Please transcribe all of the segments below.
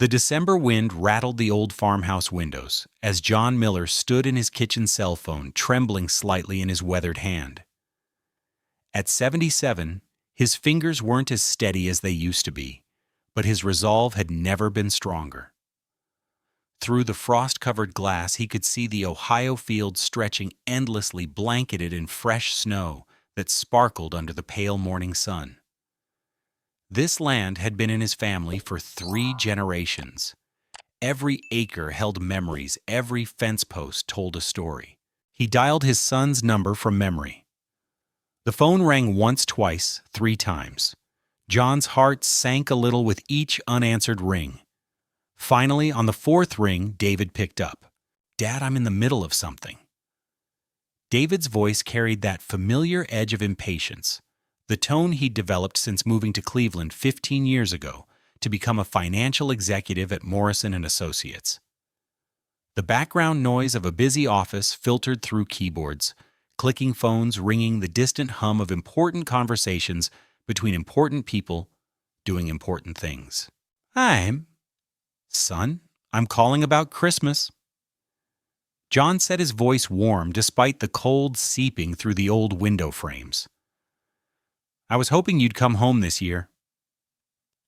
The December wind rattled the old farmhouse windows as John Miller stood in his kitchen cell phone, trembling slightly in his weathered hand. At 77, his fingers weren't as steady as they used to be, but his resolve had never been stronger. Through the frost-covered glass, he could see the Ohio fields stretching endlessly, blanketed in fresh snow that sparkled under the pale morning sun. This land had been in his family for 3 generations. Every acre held memories, every fence post told a story. He dialed his son's number from memory. The phone rang once, twice, 3 times. John's heart sank a little with each unanswered ring. Finally, on the 4th ring, David picked up. "Dad, I'm in the middle of something." David's voice carried that familiar edge of impatience, the tone he'd developed since moving to Cleveland 15 years ago to become a financial executive at Morrison & Associates. The background noise of a busy office filtered through keyboards, clicking phones ringing, the distant hum of important conversations between important people doing important things. "Son, I'm calling about Christmas." John said, his voice warm despite the cold seeping through the old window frames. "I was hoping you'd come home this year.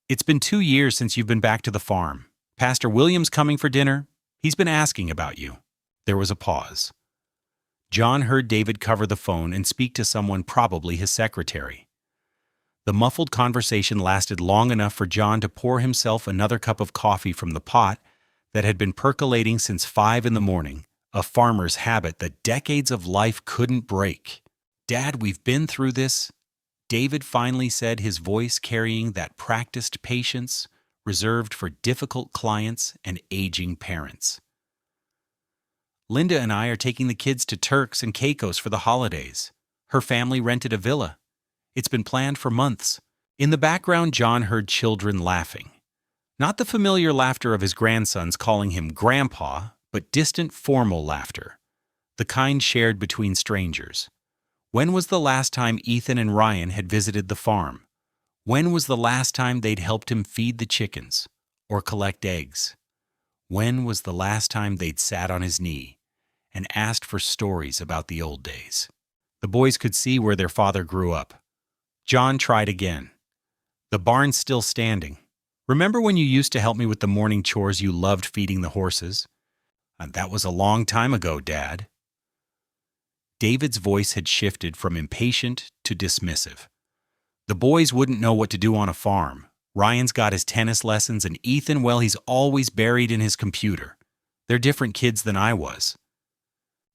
It's been 2 years since you've been back to the farm. Pastor William's coming for dinner. He's been asking about you." There was a pause. John heard David cover the phone and speak to someone, probably his secretary. The muffled conversation lasted long enough for John to pour himself another cup of coffee from the pot that had been percolating since 5 in the morning, a farmer's habit that decades of life couldn't break. "Dad, we've been through this," David finally said, his voice carrying that practiced patience reserved for difficult clients and aging parents. "Linda and I are taking the kids to Turks and Caicos for the holidays. Her family rented a villa. It's been planned for months." In the background, John heard children laughing. Not the familiar laughter of his grandsons calling him Grandpa, but distant, formal laughter, the kind shared between strangers. When was the last time Ethan and Ryan had visited the farm? When was the last time they'd helped him feed the chickens or collect eggs? When was the last time they'd sat on his knee and asked for stories about the old days? The boys could see where their father grew up. John tried again. "The barn's still standing. Remember when you used to help me with the morning chores you loved feeding the horses?" "That was a long time ago, Dad." David's voice had shifted from impatient to dismissive. "The boys wouldn't know what to do on a farm. Ryan's got his tennis lessons, and Ethan, well, he's always buried in his computer. They're different kids than I was."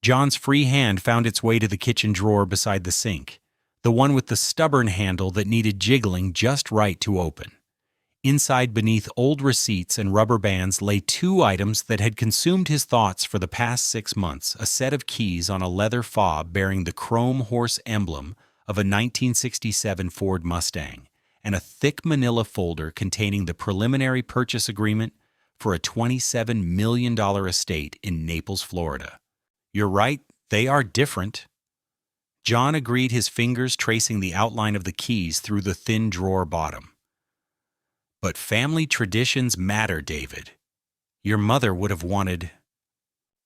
John's free hand found its way to the kitchen drawer beside the sink, the one with the stubborn handle that needed jiggling just right to open. Inside, beneath old receipts and rubber bands, lay 2 items that had consumed his thoughts for the past 6 months: a set of keys on a leather fob bearing the chrome horse emblem of a 1967 Ford Mustang, and a thick manila folder containing the preliminary purchase agreement for a $27 million estate in Naples, Florida. "You're right, they are different." John agreed, his fingers tracing the outline of the keys through the thin drawer bottom. "But family traditions matter, David. Your mother would have wanted—"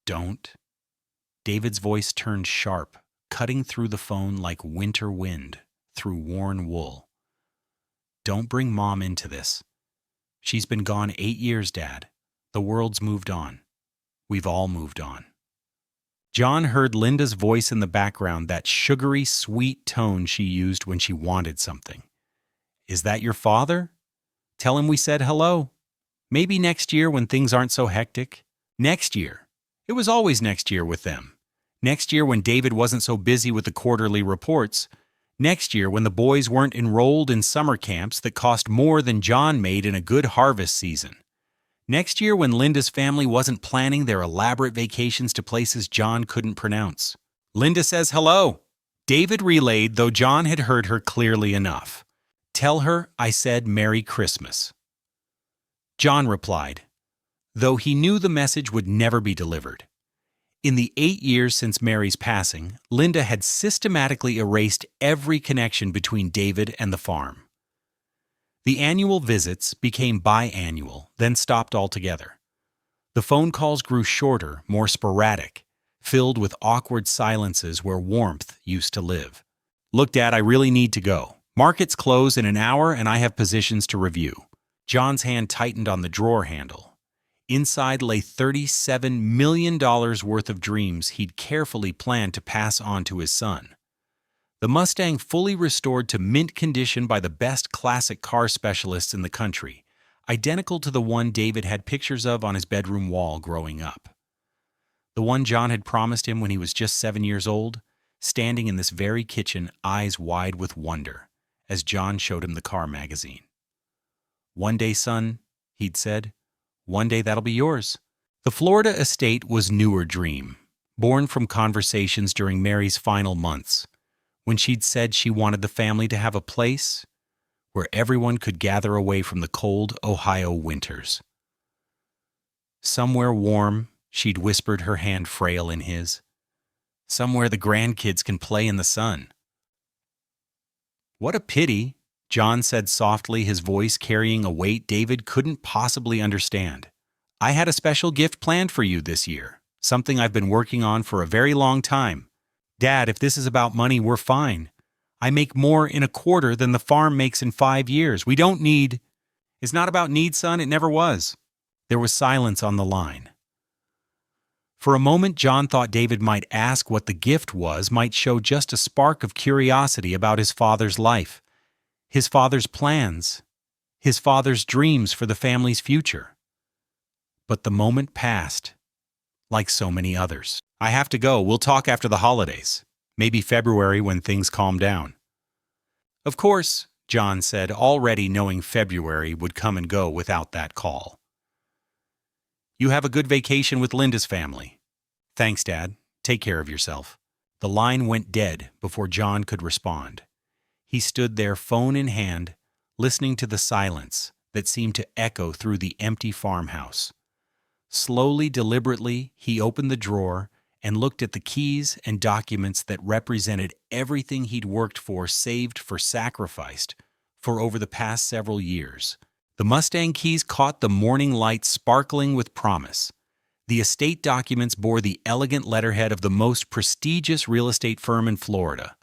"Don't." David's voice turned sharp, cutting through the phone like winter wind through worn wool. "Don't bring Mom into this. She's been gone 8 years, Dad. The world's moved on. We've all moved on." John heard Linda's voice in the background, that sugary, sweet tone she used when she wanted something. "Is that your father? Tell him we said hello. Maybe next year when things aren't so hectic." Next year. It was always next year with them. Next year when David wasn't so busy with the quarterly reports. Next year when the boys weren't enrolled in summer camps that cost more than John made in a good harvest season. Next year when Linda's family wasn't planning their elaborate vacations to places John couldn't pronounce. "Linda says hello," David relayed, though John had heard her clearly enough. "Tell her I said Merry Christmas." John replied, though he knew the message would never be delivered. In the 8 years since Mary's passing, Linda had systematically erased every connection between David and the farm. The annual visits became biannual, then stopped altogether. The phone calls grew shorter, more sporadic, filled with awkward silences where warmth used to live. "Look, Dad, I really need to go. Markets close in an hour and I have positions to review." John's hand tightened on the drawer handle. Inside lay $37 million worth of dreams he'd carefully planned to pass on to his son. The Mustang, fully restored to mint condition by the best classic car specialists in the country, identical to the one David had pictures of on his bedroom wall growing up. The one John had promised him when he was just 7 years old, standing in this very kitchen, eyes wide with wonder, as John showed him the car magazine. "One day, son," he'd said, "one day that'll be yours." The Florida estate was newer dream, born from conversations during Mary's final months, when she'd said she wanted the family to have a place where everyone could gather away from the cold Ohio winters. "Somewhere warm," she'd whispered, her hand frail in his. "Somewhere the grandkids can play in the sun." "What a pity," John said softly, his voice carrying a weight David couldn't possibly understand. "I had a special gift planned for you this year, something I've been working on for a very long time. Dad, if this is about money, we're fine. I make more in a quarter than the farm makes in 5 years. We don't need—" "It's not about need, son. It never was." There was silence on the line. For a moment, John thought David might ask what the gift was, might show just a spark of curiosity about his father's life, his father's plans, his father's dreams for the family's future. But the moment passed, like so many others. "I have to go. We'll talk after the holidays. Maybe February when things calm down." "Of course," John said, already knowing February would come and go without that call. "You have a good vacation with Linda's family." "Thanks, Dad. Take care of yourself." The line went dead before John could respond. He stood there, phone in hand, listening to the silence that seemed to echo through the empty farmhouse. Slowly, deliberately, he opened the drawer and looked at the keys and documents that represented everything he'd worked for, saved for, sacrificed for over the past several years. The Mustang keys caught the morning light, sparkling with promise. The estate documents bore the elegant letterhead of the most prestigious real estate firm in Florida.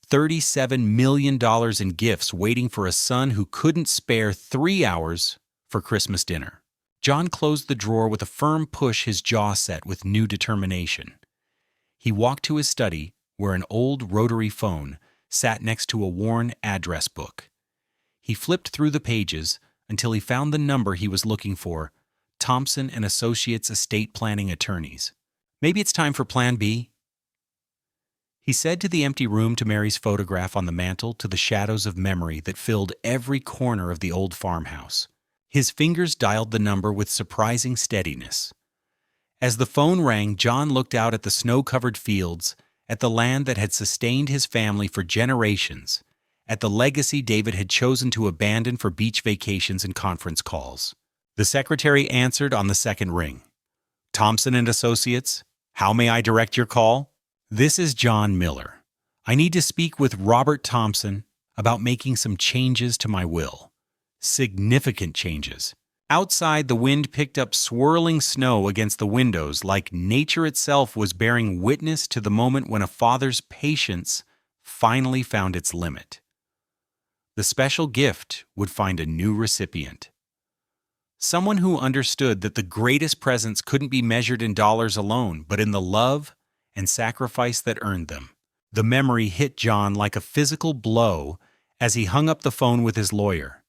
$37 million in gifts waiting for a son who couldn't spare 3 hours for Christmas dinner. John closed the drawer with a firm push, his jaw set with new determination. He walked to his study, where an old rotary phone sat next to a worn address book. He flipped through the pages until he found the number he was looking for: Thompson and Associates Estate Planning Attorneys. "Maybe it's time for Plan B," he said to the empty room, to Mary's photograph on the mantel, to the shadows of memory that filled every corner of the old farmhouse. His fingers dialed the number with surprising steadiness. As the phone rang, John looked out at the snow-covered fields, at the land that had sustained his family for generations, at the legacy David had chosen to abandon for beach vacations and conference calls. The secretary answered on the second ring. "Thompson and Associates, how may I direct your call?" "This is John Miller. I need to speak with Robert Thompson about making some changes to my will. Significant changes." Outside, the wind picked up swirling snow against the windows, like nature itself was bearing witness to the moment when a father's patience finally found its limit. The special gift would find a new recipient. Someone who understood that the greatest presents couldn't be measured in dollars alone, but in the love and sacrifice that earned them. The memory hit John like a physical blow as he hung up the phone with his lawyer.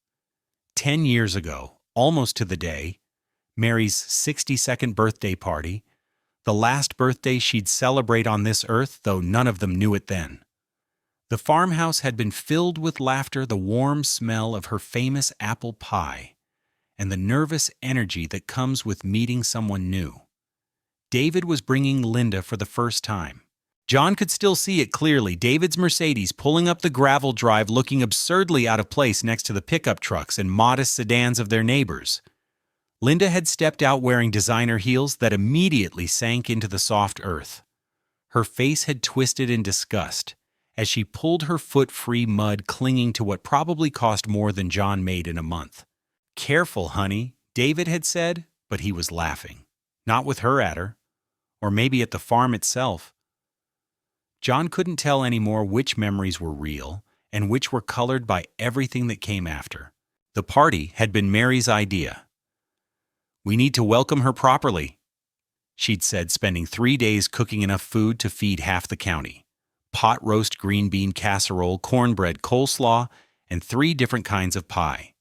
10 years ago, almost to the day, Mary's 62nd birthday party, the last birthday she'd celebrate on this earth, though none of them knew it then. The farmhouse had been filled with laughter, the warm smell of her famous apple pie, and the nervous energy that comes with meeting someone new. David was bringing Linda for the first time. John could still see it clearly, David's Mercedes pulling up the gravel drive, looking absurdly out of place next to the pickup trucks and modest sedans of their neighbors. Linda had stepped out wearing designer heels that immediately sank into the soft earth. Her face had twisted in disgust, as she pulled her foot free mud clinging to what probably cost more than John made in a month. "Careful, honey," David had said, but he was laughing. Not with her at her, or maybe at the farm itself. John couldn't tell anymore which memories were real and which were colored by everything that came after. The party had been Mary's idea. "We need to welcome her properly," she'd said, spending 3 days cooking enough food to feed half the county. Pot roast green bean casserole, cornbread coleslaw, and 3 different kinds of pie.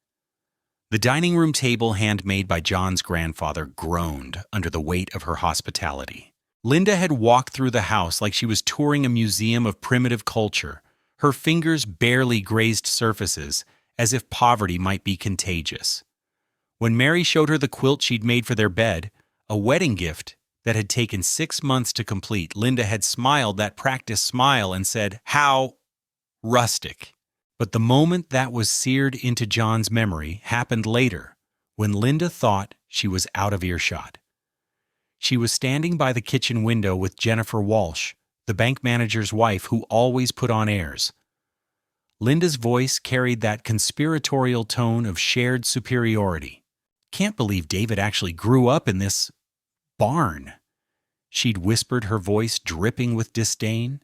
The dining room table, handmade by John's grandfather, groaned under the weight of her hospitality. Linda had walked through the house like she was touring a museum of primitive culture. Her fingers barely grazed surfaces, as if poverty might be contagious. When Mary showed her the quilt she'd made for their bed, a wedding gift that had taken 6 months to complete, Linda had smiled that practice smile and said, "How rustic." But the moment that was seared into John's memory happened later, when Linda thought she was out of earshot. She was standing by the kitchen window with Jennifer Walsh, the bank manager's wife who always put on airs. Linda's voice carried that conspiratorial tone of shared superiority. "Can't believe David actually grew up in this barn," she'd whispered, her voice dripping with disdain.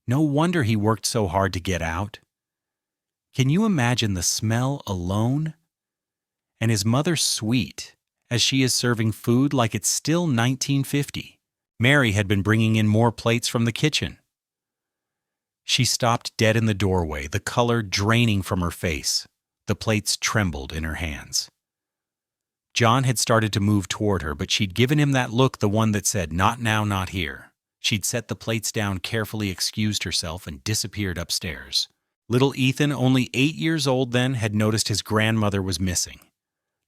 "No wonder he worked so hard to get out. Can you imagine the smell alone? And his mother sweet, as she is serving food like it's still 1950. Mary had been bringing in more plates from the kitchen. She stopped dead in the doorway, the color draining from her face. The plates trembled in her hands. John had started to move toward her, but she'd given him that look, the one that said, "Not now, not here." She'd set the plates down, carefully excused herself, and disappeared upstairs. Little Ethan, only 8 years old then, had noticed his grandmother was missing.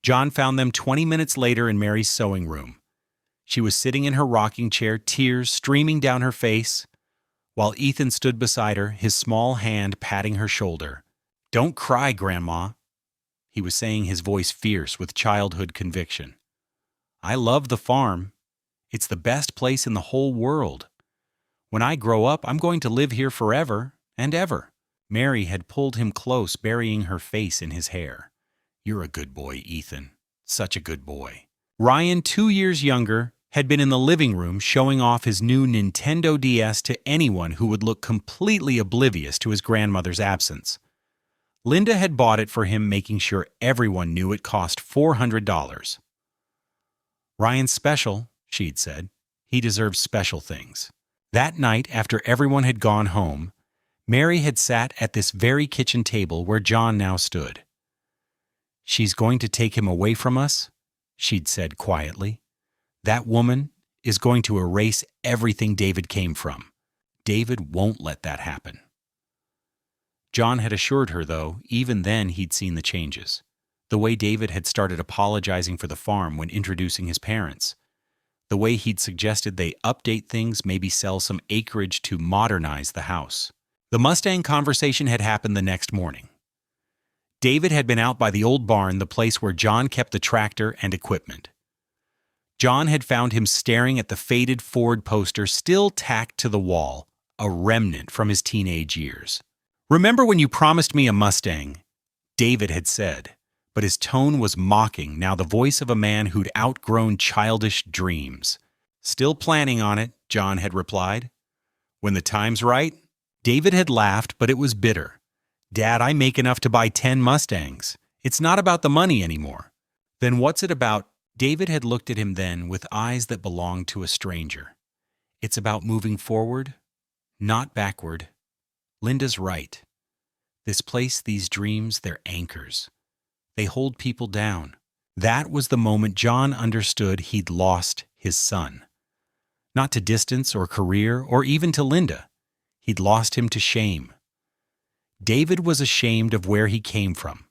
John found them 20 minutes later in Mary's sewing room. She was sitting in her rocking chair, tears streaming down her face, while Ethan stood beside her, his small hand patting her shoulder. "Don't cry, Grandma," he was saying, his voice fierce with childhood conviction. "I love the farm. It's the best place in the whole world. When I grow up, I'm going to live here forever and ever." Mary had pulled him close, burying her face in his hair. "You're a good boy, Ethan. Such a good boy." Ryan, 2 years younger, had been in the living room showing off his new Nintendo DS to anyone who would look completely oblivious to his grandmother's absence. Linda had bought it for him, making sure everyone knew it cost $400. "Ryan's special," she'd said. "He deserves special things." That night, after everyone had gone home, Mary had sat at this very kitchen table where John now stood. "She's going to take him away from us," she'd said quietly. "That woman is going to erase everything David came from. David won't let that happen." John had assured her, though, even then he'd seen the changes. The way David had started apologizing for the farm when introducing his parents. The way he'd suggested they update things, maybe sell some acreage to modernize the house. The Mustang conversation had happened the next morning. David had been out by the old barn, the place where John kept the tractor and equipment. John had found him staring at the faded Ford poster still tacked to the wall, a remnant from his teenage years. "Remember when you promised me a Mustang?" David had said, but his tone was mocking, now the voice of a man who'd outgrown childish dreams. "Still planning on it," John had replied. "When the time's right?" David had laughed, but it was bitter. "Dad, I make enough to buy 10 Mustangs. It's not about the money anymore." "Then what's it about?" David had looked at him then with eyes that belonged to a stranger. "It's about moving forward, not backward. Linda's right. This place, these dreams, they're anchors. They hold people down." That was the moment John understood he'd lost his son. Not to distance or career or even to Linda. He'd lost him to shame. David was ashamed of where he came from.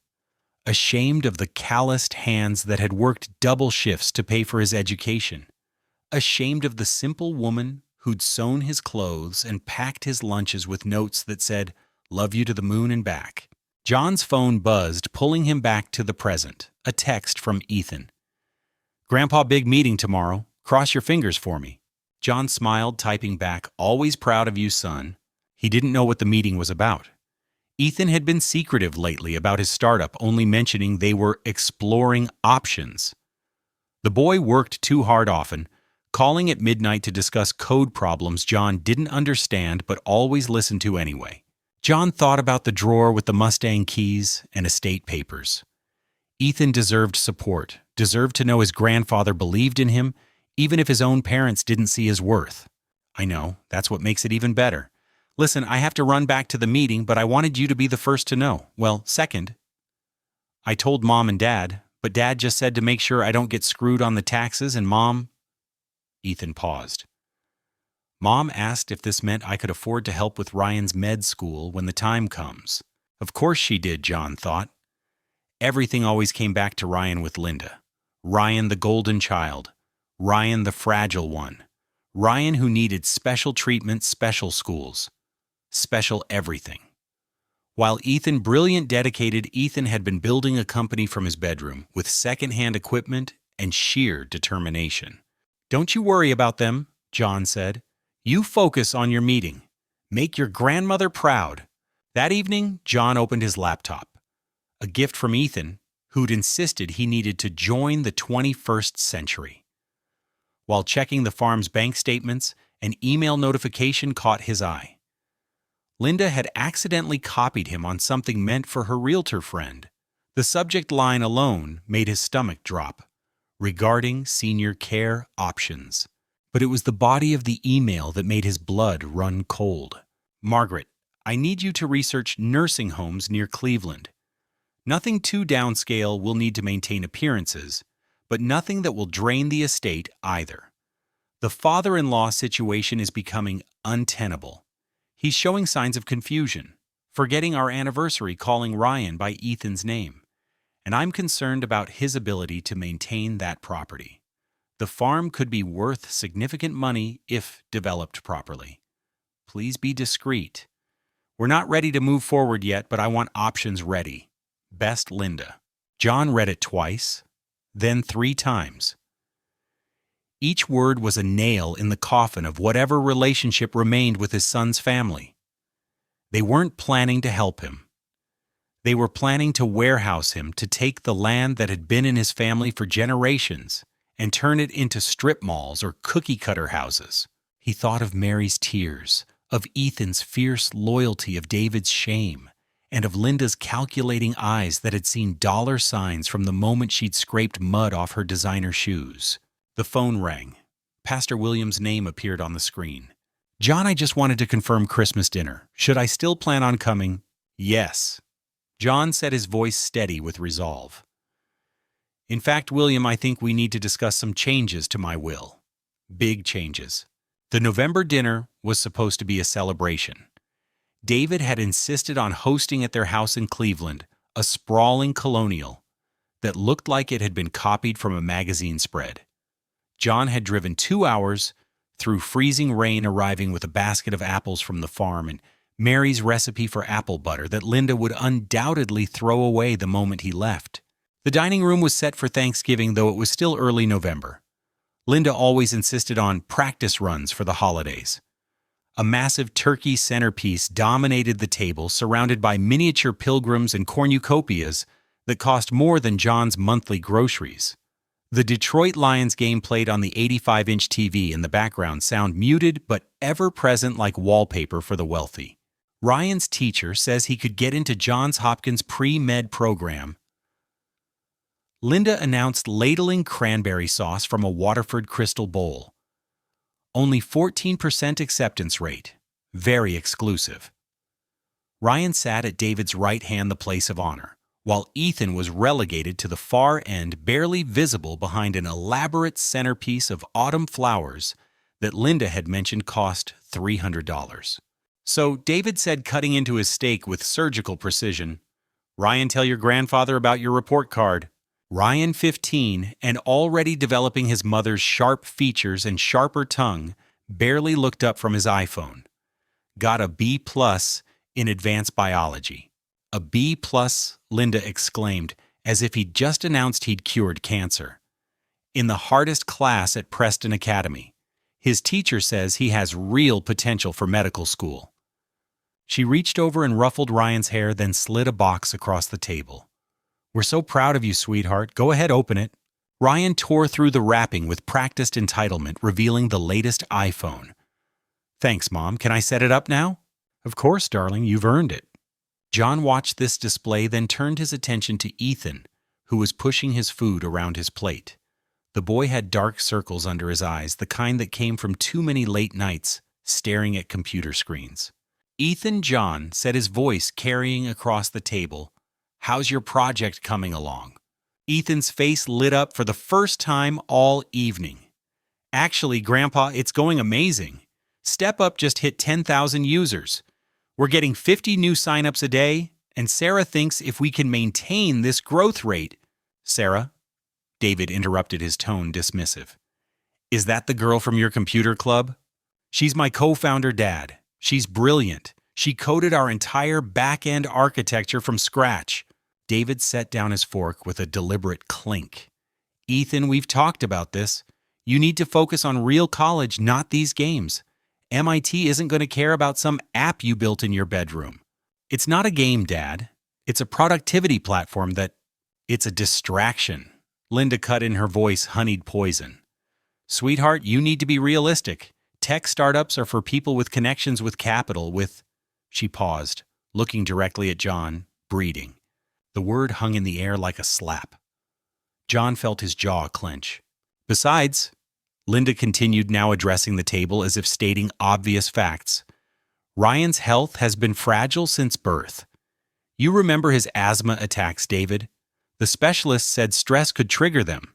Ashamed of the calloused hands that had worked double shifts to pay for his education. Ashamed of the simple woman who'd sewn his clothes and packed his lunches with notes that said, "Love you to the moon and back." John's phone buzzed, pulling him back to the present. A text from Ethan. "Grandpa, big meeting tomorrow. Cross your fingers for me." John smiled, typing back, "Always proud of you, son." He didn't know what the meeting was about. Ethan had been secretive lately about his startup, only mentioning they were exploring options. The boy worked too hard often, calling at midnight to discuss code problems John didn't understand but always listened to anyway. John thought about the drawer with the Mustang keys and estate papers. Ethan deserved support, deserved to know his grandfather believed in him, even if his own parents didn't see his worth. I know, that's what makes it even better. Listen, I have to run back to the meeting, but I wanted you to be the first to know. Well, second. I told Mom and Dad, but Dad just said to make sure I don't get screwed on the taxes, and Mom... Ethan paused. Mom asked if this meant I could afford to help with Ryan's med school when the time comes. Of course she did, John thought. Everything always came back to Ryan with Linda. Ryan the golden child. Ryan the fragile one. Ryan who needed special treatment, special schools. Special everything. While Ethan, brilliant, dedicated, Ethan had been building a company from his bedroom with second-hand equipment and sheer determination. Don't you worry about them, John said. You focus on your meeting. Make your grandmother proud. That evening, John opened his laptop. A gift from Ethan, who'd insisted he needed to join the 21st century. While checking the farm's bank statements, an email notification caught his eye. Linda had accidentally copied him on something meant for her realtor friend. The subject line alone made his stomach drop. Regarding senior care options. But it was the body of the email that made his blood run cold. Margaret, I need you to research nursing homes near Cleveland. Nothing too downscale will need to maintain appearances, but nothing that will drain the estate either. The father-in-law situation is becoming untenable. He's showing signs of confusion, forgetting our anniversary, calling Ryan by Ethan's name. And I'm concerned about his ability to maintain that property. The farm could be worth significant money if developed properly. Please be discreet. We're not ready to move forward yet, but I want options ready. Best, Linda. John read it twice, then 3 times. Each word was a nail in the coffin of whatever relationship remained with his son's family. They weren't planning to help him. They were planning to warehouse him, to take the land that had been in his family for generations and turn it into strip malls or cookie-cutter houses. He thought of Mary's tears, of Ethan's fierce loyalty, of David's shame, and of Linda's calculating eyes that had seen dollar signs from the moment she'd scraped mud off her designer shoes. The phone rang. Pastor William's name appeared on the screen. John, I just wanted to confirm Christmas dinner. Should I still plan on coming? Yes. John said, his voice steady with resolve. In fact, William, I think we need to discuss some changes to my will. Big changes. The November dinner was supposed to be a celebration. David had insisted on hosting at their house in Cleveland a sprawling colonial that looked like it had been copied from a magazine spread. John had driven 2 hours through freezing rain, arriving with a basket of apples from the farm and Mary's recipe for apple butter that Linda would undoubtedly throw away the moment he left. The dining room was set for Thanksgiving, though it was still early November. Linda always insisted on practice runs for the holidays. A massive turkey centerpiece dominated the table, surrounded by miniature pilgrims and cornucopias that cost more than John's monthly groceries. The Detroit Lions game played on the 85-inch TV in the background, sound muted but ever-present like wallpaper for the wealthy. Ryan's teacher says he could get into Johns Hopkins pre-med program. Linda announced ladling cranberry sauce from a Waterford crystal bowl. Only 14% acceptance rate. Very exclusive. Ryan sat at David's right hand, the place of honor, while Ethan was relegated to the far end, barely visible behind an elaborate centerpiece of autumn flowers that Linda had mentioned cost $300. So David said, cutting into his steak with surgical precision, Ryan, tell your grandfather about your report card. Ryan, 15, and already developing his mother's sharp features and sharper tongue, barely looked up from his iPhone. Got a B+ in advanced biology. A B+, Linda exclaimed, as if he'd just announced he'd cured cancer. In the hardest class at Preston Academy. His teacher says he has real potential for medical school. She reached over and ruffled Ryan's hair, then slid a box across the table. "We're so proud of you, sweetheart. Go ahead, open it." Ryan tore through the wrapping with practiced entitlement, revealing the latest iPhone. "Thanks, Mom. Can I set it up now?" "Of course, darling. You've earned it." John watched this display, then turned his attention to Ethan, who was pushing his food around his plate. The boy had dark circles under his eyes, the kind that came from too many late nights staring at computer screens. "Ethan," John said, his voice carrying across the table, "how's your project coming along?" Ethan's face lit up for the first time all evening. "Actually, Grandpa, it's going amazing. Step Up just hit 10,000 users. We're getting 50 new signups a day, and Sarah thinks if we can maintain this growth rate—" "Sarah?" David interrupted, his tone dismissive. "Is that the girl from your computer club?" "She's my co-founder, Dad. She's brilliant. She coded our entire back-end architecture from scratch." David set down his fork with a deliberate clink. "Ethan, we've talked about this. You need to focus on real college, not these games. MIT isn't going to care about some app you built in your bedroom." "It's not a game, Dad. It's a productivity platform that—" "It's a distraction." Linda cut in, her voice honeyed poison. "Sweetheart, you need to be realistic. Tech startups are for people with connections with capital, with—" She paused, looking directly at John, breeding. The word hung in the air like a slap. John felt his jaw clench. "Besides," Linda continued, now addressing the table as if stating obvious facts, "Ryan's health has been fragile since birth. You remember his asthma attacks, David? The specialists said stress could trigger them.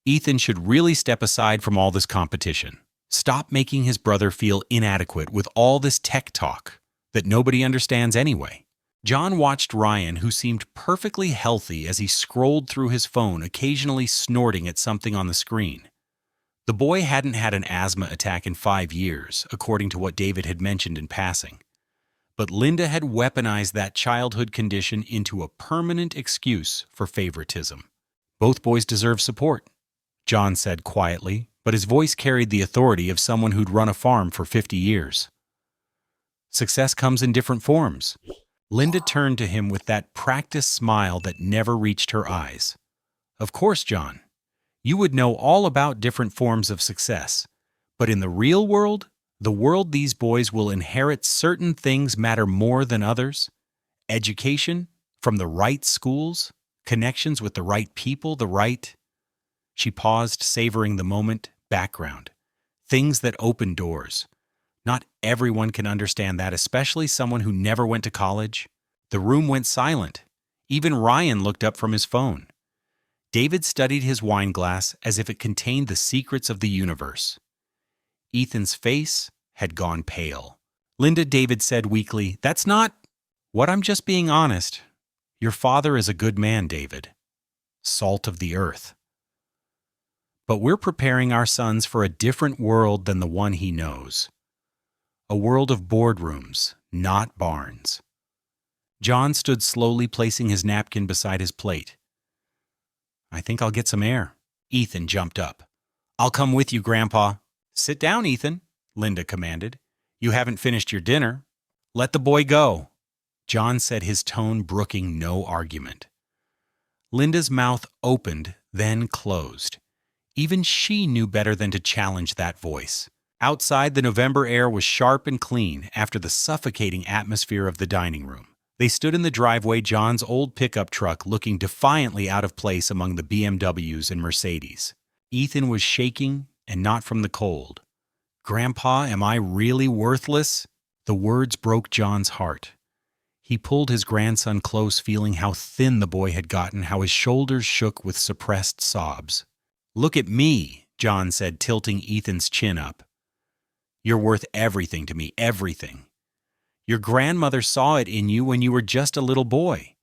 Ethan should really step aside from all this competition. Stop making his brother feel inadequate with all this tech talk that nobody understands anyway." John watched Ryan, who seemed perfectly healthy, as he scrolled through his phone, occasionally snorting at something on the screen. The boy hadn't had an asthma attack in 5 years, according to what David had mentioned in passing. But Linda had weaponized that childhood condition into a permanent excuse for favoritism. "Both boys deserve support," John said quietly, but his voice carried the authority of someone who'd run a farm for 50 years. "Success comes in different forms." Linda turned to him with that practiced smile that never reached her eyes. "Of course, John. You would know all about different forms of success. But in the real world, the world these boys will inherit, certain things matter more than others. Education, from the right schools, connections with the right people, the right—" She paused, savoring the moment. "Background. Things that open doors. Not everyone can understand that, especially someone who never went to college." The room went silent. Even Ryan looked up from his phone. David studied his wine glass as if it contained the secrets of the universe. Ethan's face had gone pale. "Linda," David said weakly, "that's not—" "What? I'm just being honest. Your father is a good man, David. Salt of the earth. But we're preparing our sons for a different world than the one he knows. A world of boardrooms, not barns." John stood slowly, placing his napkin beside his plate. "I think I'll get some air." Ethan jumped up. "I'll come with you, Grandpa." "Sit down, Ethan," Linda commanded. "You haven't finished your dinner. Let the boy go." John said, his tone brooking no argument. Linda's mouth opened, then closed. Even she knew better than to challenge that voice. Outside, the November air was sharp and clean after the suffocating atmosphere of the dining room. They stood in the driveway, John's old pickup truck looking defiantly out of place among the BMWs and Mercedes. Ethan was shaking, and not from the cold. "Grandpa, am I really worthless?" The words broke John's heart. He pulled his grandson close, feeling how thin the boy had gotten, how his shoulders shook with suppressed sobs. "Look at me," John said, tilting Ethan's chin up. "You're worth everything to me, everything. Your grandmother saw it in you when you were just a little boy.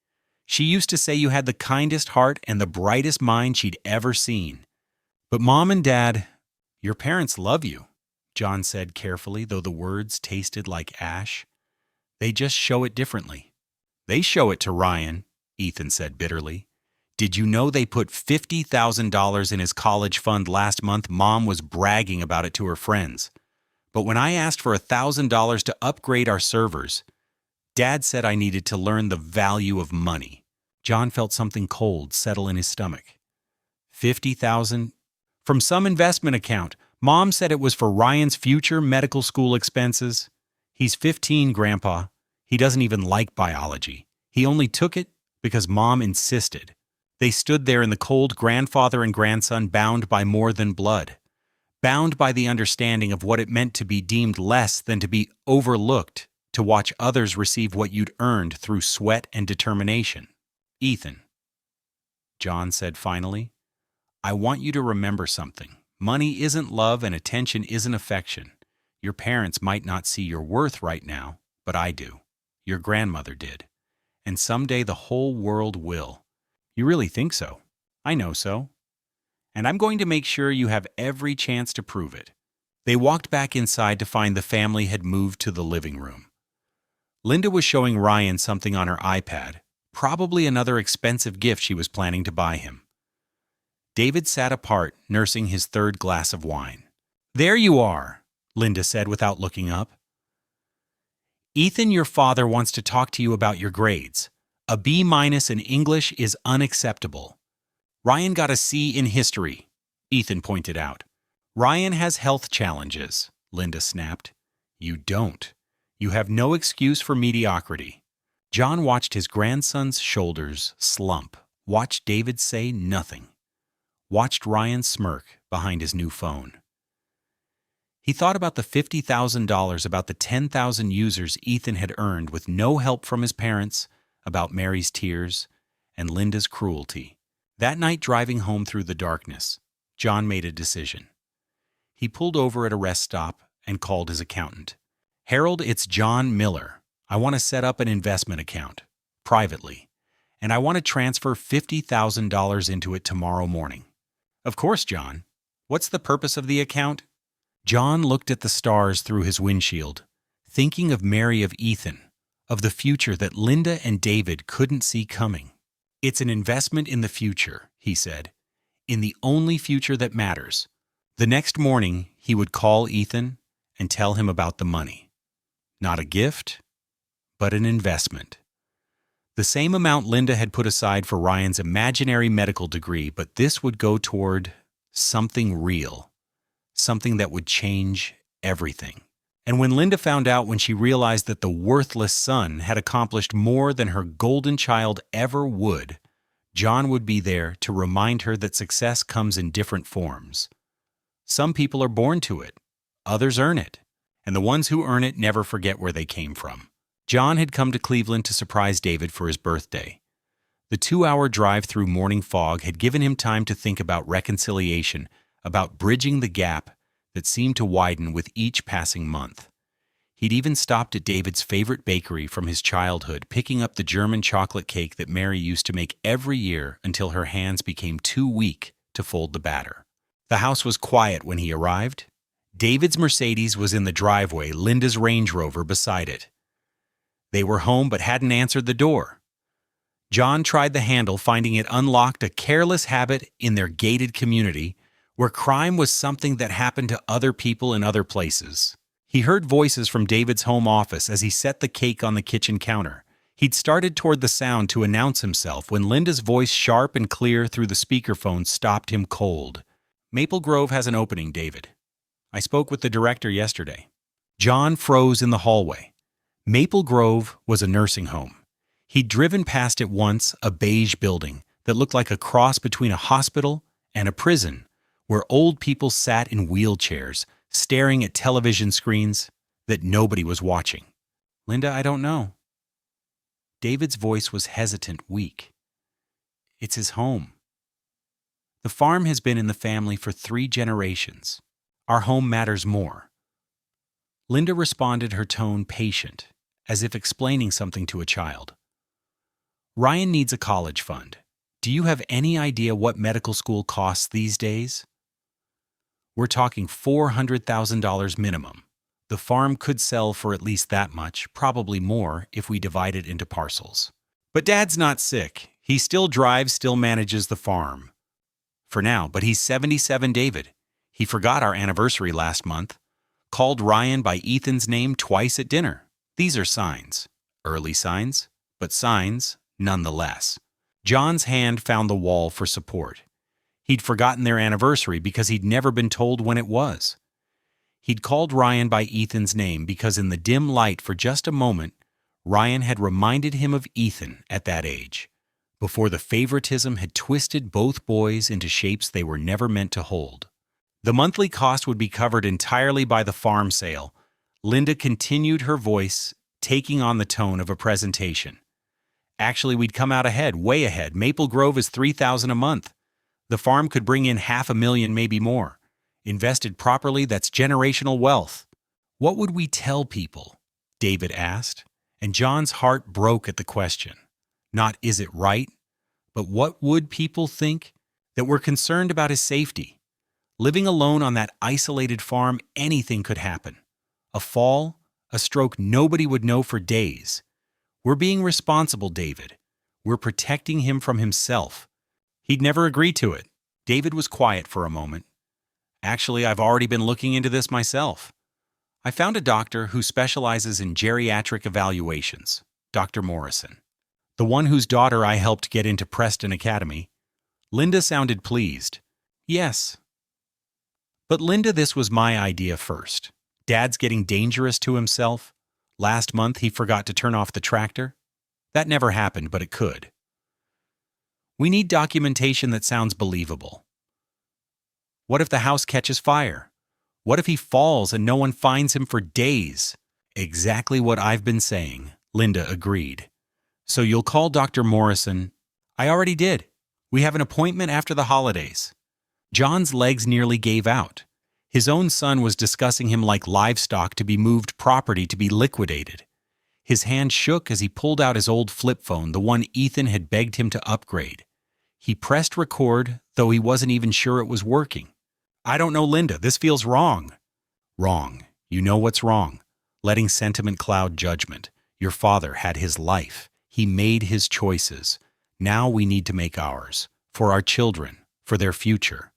She used to say you had the kindest heart and the brightest mind she'd ever seen. But Mom and Dad, your parents love you," John said carefully, though the words tasted like ash. "They just show it differently." "They show it to Ryan," Ethan said bitterly. "Did you know they put $50,000 in his college fund last month? Mom was bragging about it to her friends. But when I asked for $1,000 to upgrade our servers, Dad said I needed to learn the value of money. John felt something cold settle in his stomach. 50,000 from some investment account. Mom said it was for Ryan's future medical school expenses. He's 15, Grandpa. He doesn't even like biology. He only took it because Mom insisted. They stood there in the cold, grandfather and grandson, bound by more than blood, bound by the understanding of what it meant to be deemed less than to be overlooked, to watch others receive what you'd earned through sweat and determination. Ethan, John said finally, I want you to remember something. Money isn't love and attention isn't affection. Your parents might not see your worth right now, but I do. Your grandmother did. And someday the whole world will. You really think so? I know so. And I'm going to make sure you have every chance to prove it. They walked back inside to find the family had moved to the living room. Linda was showing Ryan something on her iPad, probably another expensive gift she was planning to buy him. David sat apart, nursing his third glass of wine. There you are, Linda said without looking up. Ethan, your father wants to talk to you about your grades. A B- in English is unacceptable. Ryan got a C in history, Ethan pointed out. Ryan has health challenges, Linda snapped. You don't. You have no excuse for mediocrity. John watched his grandson's shoulders slump, watched David say nothing, watched Ryan smirk behind his new phone. He thought about the $50,000, about the 10,000 users Ethan had earned with no help from his parents, about Mary's tears, and Linda's cruelty. That night, driving home through the darkness, John made a decision. He pulled over at a rest stop and called his accountant. Harold, it's John Miller. I want to set up an investment account, privately, and I want to transfer $50,000 into it tomorrow morning. Of course, John. What's the purpose of the account? John looked at the stars through his windshield, thinking of Mary, of Ethan, of the future that Linda and David couldn't see coming. It's an investment in the future, he said, in the only future that matters. The next morning, he would call Ethan and tell him about the money. Not a gift, but an investment. The same amount Linda had put aside for Ryan's imaginary medical degree, but this would go toward something real. Something that would change everything. And when Linda found out, when she realized that the worthless son had accomplished more than her golden child ever would, John would be there to remind her that success comes in different forms. Some people are born to it, others earn it, and the ones who earn it never forget where they came from. John had come to Cleveland to surprise David for his birthday. The 2-hour drive through morning fog had given him time to think about reconciliation, about bridging the gap that seemed to widen with each passing month. He'd even stopped at David's favorite bakery from his childhood, picking up the German chocolate cake that Mary used to make every year until her hands became too weak to fold the batter. The house was quiet when he arrived. David's Mercedes was in the driveway, Linda's Range Rover beside it. They were home but hadn't answered the door. John tried the handle, finding it unlocked, a careless habit in their gated community, where crime was something that happened to other people in other places. He heard voices from David's home office as he set the cake on the kitchen counter. He'd started toward the sound to announce himself when Linda's voice, sharp and clear through the speakerphone, stopped him cold. Maple Grove has an opening, David. I spoke with the director yesterday. John froze in the hallway. Maple Grove was a nursing home. He'd driven past it once, a beige building that looked like a cross between a hospital and a prison, where old people sat in wheelchairs, staring at television screens that nobody was watching. Linda, I don't know. David's voice was hesitant, weak. It's his home. The farm has been in the family for 3 generations. Our home matters more. Linda responded, her tone patient, as if explaining something to a child. Ryan needs a college fund. Do you have any idea what medical school costs these days? We're talking $400,000 minimum. The farm could sell for at least that much, probably more if we divide it into parcels. But Dad's not sick. He still drives, still manages the farm. For now, but he's 77, David. He forgot our anniversary last month. Called Ryan by Ethan's name twice at dinner. These are signs. Early signs, but signs nonetheless. John's hand found the wall for support. He'd forgotten their anniversary because he'd never been told when it was. He'd called Ryan by Ethan's name because in the dim light for just a moment, Ryan had reminded him of Ethan at that age, before the favoritism had twisted both boys into shapes they were never meant to hold. The monthly cost would be covered entirely by the farm sale. Linda continued her voice, taking on the tone of a presentation. Actually, we'd come out ahead, way ahead. Maple Grove is $3,000 a month. The farm could bring in $500,000, maybe more. Invested properly, that's generational wealth. What would we tell people? David asked, and John's heart broke at the question. Not is it right, but what would people think? That we're concerned about his safety. Living alone on that isolated farm, anything could happen. A fall, a stroke nobody would know for days. We're being responsible, David. We're protecting him from himself. He'd never agree to it. David was quiet for a moment. Actually, I've already been looking into this myself. I found a doctor who specializes in geriatric evaluations, Dr. Morrison. The one whose daughter I helped get into Preston Academy. Linda sounded pleased. Yes. But Linda, this was my idea first. Dad's getting dangerous to himself. Last month he forgot to turn off the tractor. That never happened, but it could. We need documentation that sounds believable. What if the house catches fire? What if he falls and no one finds him for days? Exactly what I've been saying, Linda agreed. So you'll call Dr. Morrison? I already did. We have an appointment after the holidays. John's legs nearly gave out. His own son was discussing him like livestock to be moved, property to be liquidated. His hand shook as he pulled out his old flip phone, the one Ethan had begged him to upgrade. He pressed record, though he wasn't even sure it was working. I don't know, Linda. This feels wrong. Wrong. You know what's wrong. Letting sentiment cloud judgment. Your father had his life. He made his choices. Now we need to make ours. For our children. For their future.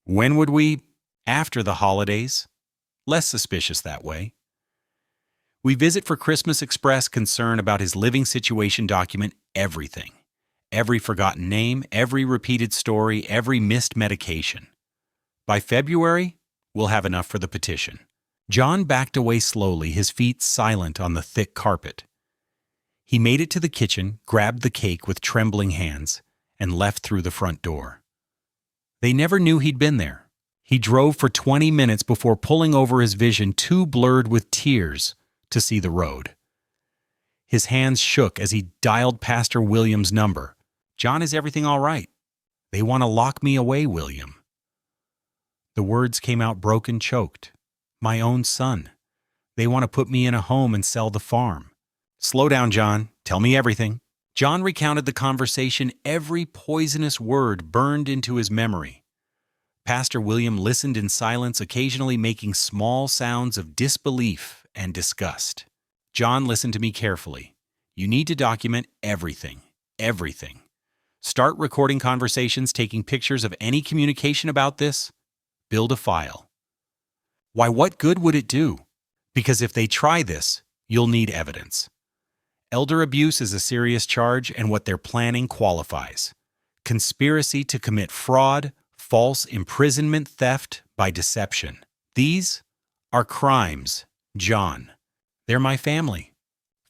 When would we? After the holidays. Less suspicious that way. We visit for Christmas, express concern about his living situation, document everything. Every forgotten name, every repeated story, every missed medication. By February, we'll have enough for the petition. John backed away slowly, his feet silent on the thick carpet. He made it to the kitchen, grabbed the cake with trembling hands, and left through the front door. They never knew he'd been there. He drove for 20 minutes before pulling over, his vision too blurred with tears to see the road. His hands shook as he dialed Pastor William's number. John, is everything all right? They want to lock me away, William. The words came out broken, choked. My own son. They want to put me in a home and sell the farm. Slow down, John. Tell me everything. John recounted the conversation. Every poisonous word burned into his memory. Pastor William listened in silence, occasionally making small sounds of disbelief and disgust. John, listened to me carefully. You need to document everything. Everything. Start recording conversations, taking pictures of any communication about this. Build a file. Why, what good would it do? Because if they try this, you'll need evidence. Elder abuse is a serious charge, and what they're planning qualifies. Conspiracy to commit fraud, false imprisonment, theft by deception. These are crimes, John. They're my family.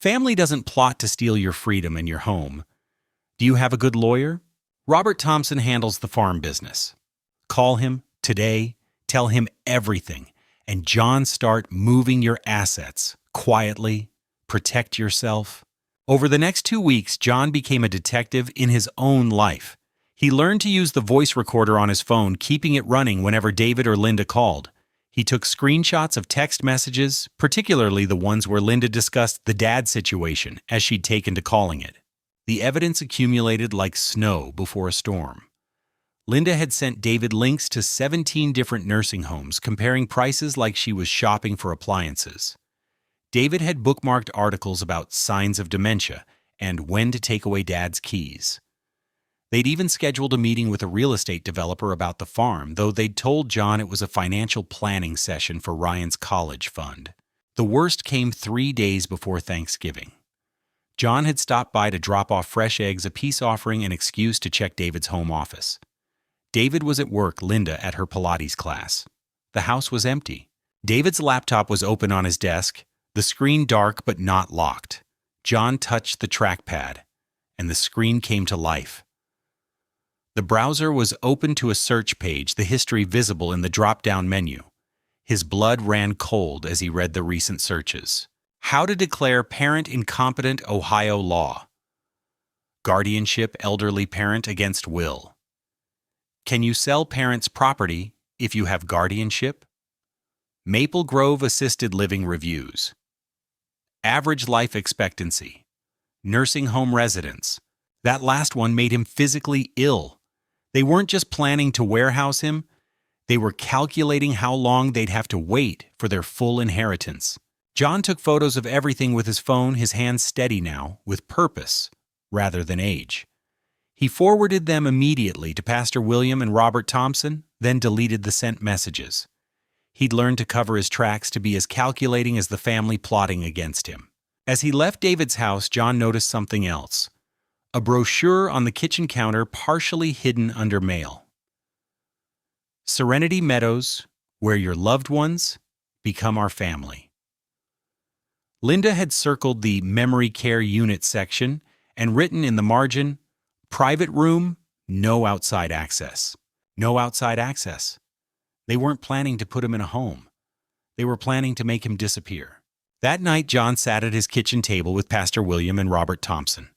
Family doesn't plot to steal your freedom and your home. Do you have a good lawyer? Robert Thompson handles the farm business. Call him today, tell him everything, and John, start moving your assets quietly. Protect yourself. Over the next 2 weeks, John became a detective in his own life. He learned to use the voice recorder on his phone, keeping it running whenever David or Linda called. He took screenshots of text messages, particularly the ones where Linda discussed the dad situation as she'd taken to calling it. The evidence accumulated like snow before a storm. Linda had sent David links to 17 different nursing homes, comparing prices like she was shopping for appliances. David had bookmarked articles about signs of dementia and when to take away Dad's keys. They'd even scheduled a meeting with a real estate developer about the farm, though they'd told John it was a financial planning session for Ryan's college fund. The worst came 3 days before Thanksgiving. John had stopped by to drop off fresh eggs, a peace offering, an excuse to check David's home office. David was at work, Linda at her Pilates class. The house was empty. David's laptop was open on his desk, the screen dark but not locked. John touched the trackpad, and the screen came to life. The browser was open to a search page, the history visible in the drop-down menu. His blood ran cold as he read the recent searches. How to declare parent incompetent, Ohio law. Guardianship elderly parent against will. Can you sell parents' property if you have guardianship? Maple Grove assisted living reviews. Average life expectancy. Nursing home residents. That last one made him physically ill. They weren't just planning to warehouse him, they were calculating how long they'd have to wait for their full inheritance. John took photos of everything with his phone, his hands steady now, with purpose rather than age. He forwarded them immediately to Pastor William and Robert Thompson, then deleted the sent messages. He'd learned to cover his tracks, to be as calculating as the family plotting against him. As he left David's house, John noticed something else. A brochure on the kitchen counter, partially hidden under mail. Serenity Meadows, where your loved ones become our family. Linda had circled the memory care unit section and written in the margin, private room, no outside access. No outside access. They weren't planning to put him in a home. They were planning to make him disappear. That night, John sat at his kitchen table with Pastor William and Robert Thompson.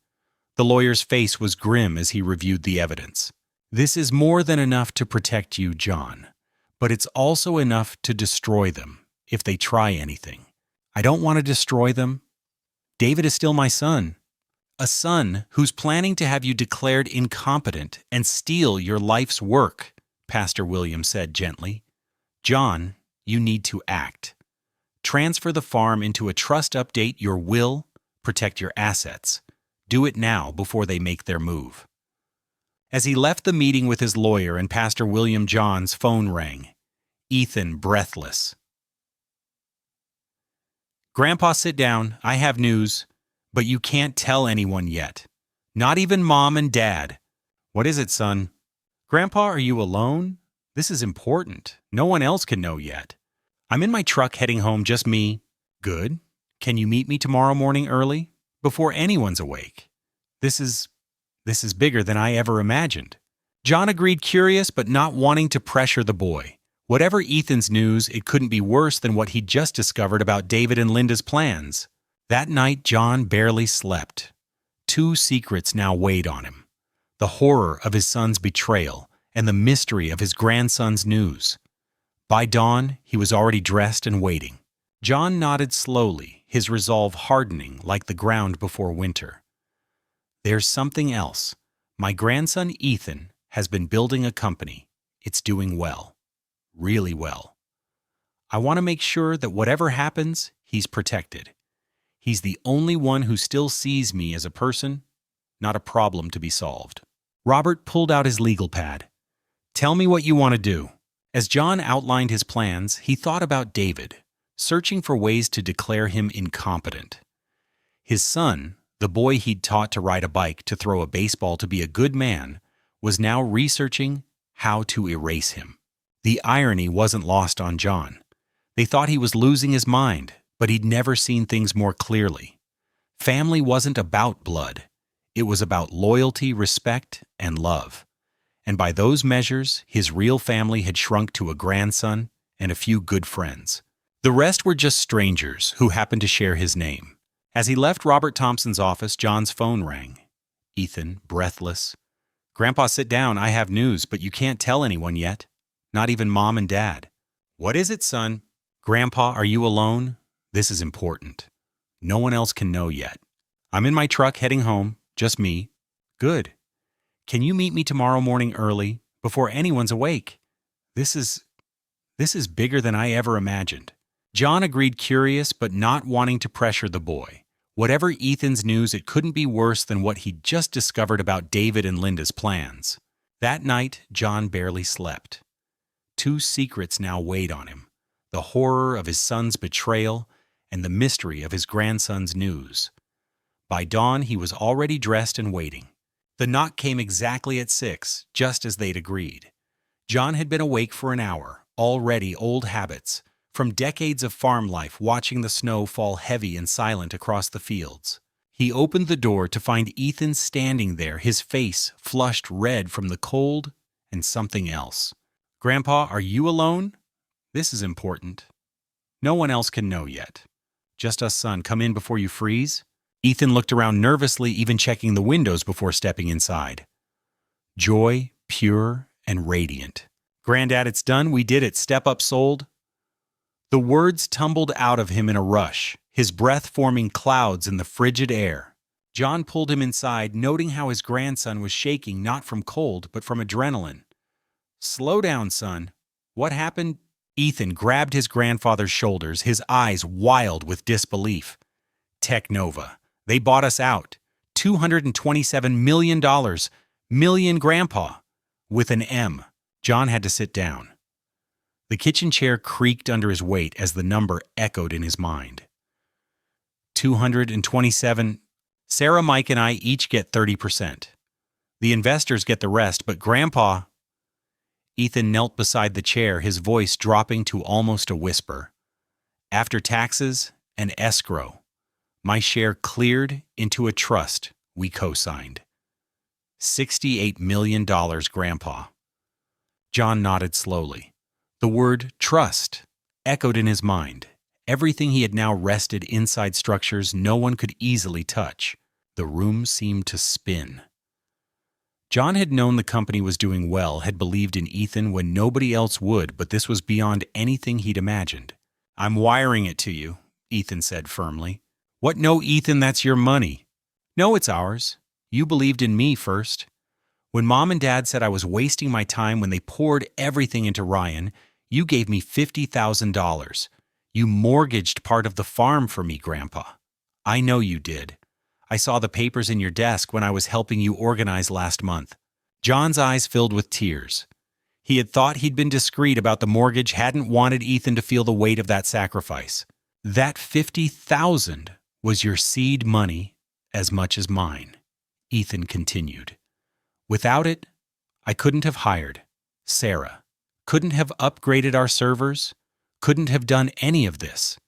The lawyer's face was grim as he reviewed the evidence. This is more than enough to protect you, John, but it's also enough to destroy them if they try anything. I don't want to destroy them. David is still my son. A son who's planning to have you declared incompetent and steal your life's work, Pastor William said gently. John, you need to act. Transfer the farm into a trust, update your will, protect your assets. Do it now before they make their move. As he left the meeting with his lawyer and Pastor William, John's phone rang. Ethan, breathless. Grandpa, sit down. I have news, but you can't tell anyone yet. Not even Mom and Dad. What is it, son? Grandpa, are you alone? This is important. No one else can know yet. I'm in my truck heading home, just me. Good. Can you meet me tomorrow morning early? Before anyone's awake. This is bigger than I ever imagined. John agreed, curious but not wanting to pressure the boy. Whatever Ethan's news, it couldn't be worse than what he'd just discovered about David and Linda's plans. That night, John barely slept. 2 secrets now weighed on him. The horror of his son's betrayal and the mystery of his grandson's news. By dawn, he was already dressed and waiting. John nodded slowly, his resolve hardening like the ground before winter. There's something else. My grandson Ethan has been building a company. It's doing well. Really well. I want to make sure that whatever happens, he's protected. He's the only one who still sees me as a person, not a problem to be solved. Robert pulled out his legal pad. Tell me what you want to do. As John outlined his plans, he thought about David, searching for ways to declare him incompetent. His son, the boy he'd taught to ride a bike, to throw a baseball, to be a good man, was now researching how to erase him. The irony wasn't lost on John. They thought he was losing his mind, but he'd never seen things more clearly. Family wasn't about blood. It was about loyalty, respect, and love. And by those measures, his real family had shrunk to a grandson and a few good friends. The rest were just strangers who happened to share his name. As he left Robert Thompson's office, John's phone rang. Ethan, breathless. Grandpa, sit down. I have news, but you can't tell anyone yet. Not even Mom and Dad. What is it, son? Grandpa, are you alone? This is important. No one else can know yet. I'm in my truck heading home, just me. Good. Can you meet me tomorrow morning early, before anyone's awake? This is bigger than I ever imagined. John agreed, curious but not wanting to pressure the boy. Whatever Ethan's news, it couldn't be worse than what he'd just discovered about David and Linda's plans. That night, John barely slept. 2 secrets now weighed on him. The horror of his son's betrayal and the mystery of his grandson's news. By dawn, he was already dressed and waiting. The knock came exactly at 6, just as they'd agreed. John had been awake for an hour, already old habits, from decades of farm life watching the snow fall heavy and silent across the fields. He opened the door to find Ethan standing there, his face flushed red from the cold and something else. "Grandpa, are you alone? This is important. No one else can know yet. Just us, son. Come in before you freeze." Ethan looked around nervously, even checking the windows before stepping inside. Joy, pure and radiant. "Granddad, it's done. We did it. Step up, sold." The words tumbled out of him in a rush, his breath forming clouds in the frigid air. John pulled him inside, noting how his grandson was shaking not from cold, but from adrenaline. "Slow down, son. What happened?" Ethan grabbed his grandfather's shoulders, his eyes wild with disbelief. "Technova. They bought us out. $227 million. Million, Grandpa. With an M." John had to sit down. The kitchen chair creaked under his weight as the number echoed in his mind. 227. Sarah, Mike, and I each get 30%. The investors get the rest, but Grandpa... Ethan knelt beside the chair, his voice dropping to almost a whisper. "After taxes and escrow, my share cleared into a trust we co-signed. $68 million, Grandpa." John nodded slowly. The word trust echoed in his mind. Everything he had now rested inside structures no one could easily touch. The room seemed to spin. John had known the company was doing well, had believed in Ethan when nobody else would, but this was beyond anything he'd imagined. "I'm wiring it to you," Ethan said firmly. "What? No, Ethan, that's your money." "No, it's ours. You believed in me first. When Mom and Dad said I was wasting my time when they poured everything into Ryan, you gave me $50,000. You mortgaged part of the farm for me, Grandpa. I know you did. I saw the papers in your desk when I was helping you organize last month." John's eyes filled with tears. He had thought he'd been discreet about the mortgage, hadn't wanted Ethan to feel the weight of that sacrifice. "That $50,000 was your seed money as much as mine," Ethan continued. "Without it, I couldn't have hired Sarah, couldn't have upgraded our servers, couldn't have done any of this.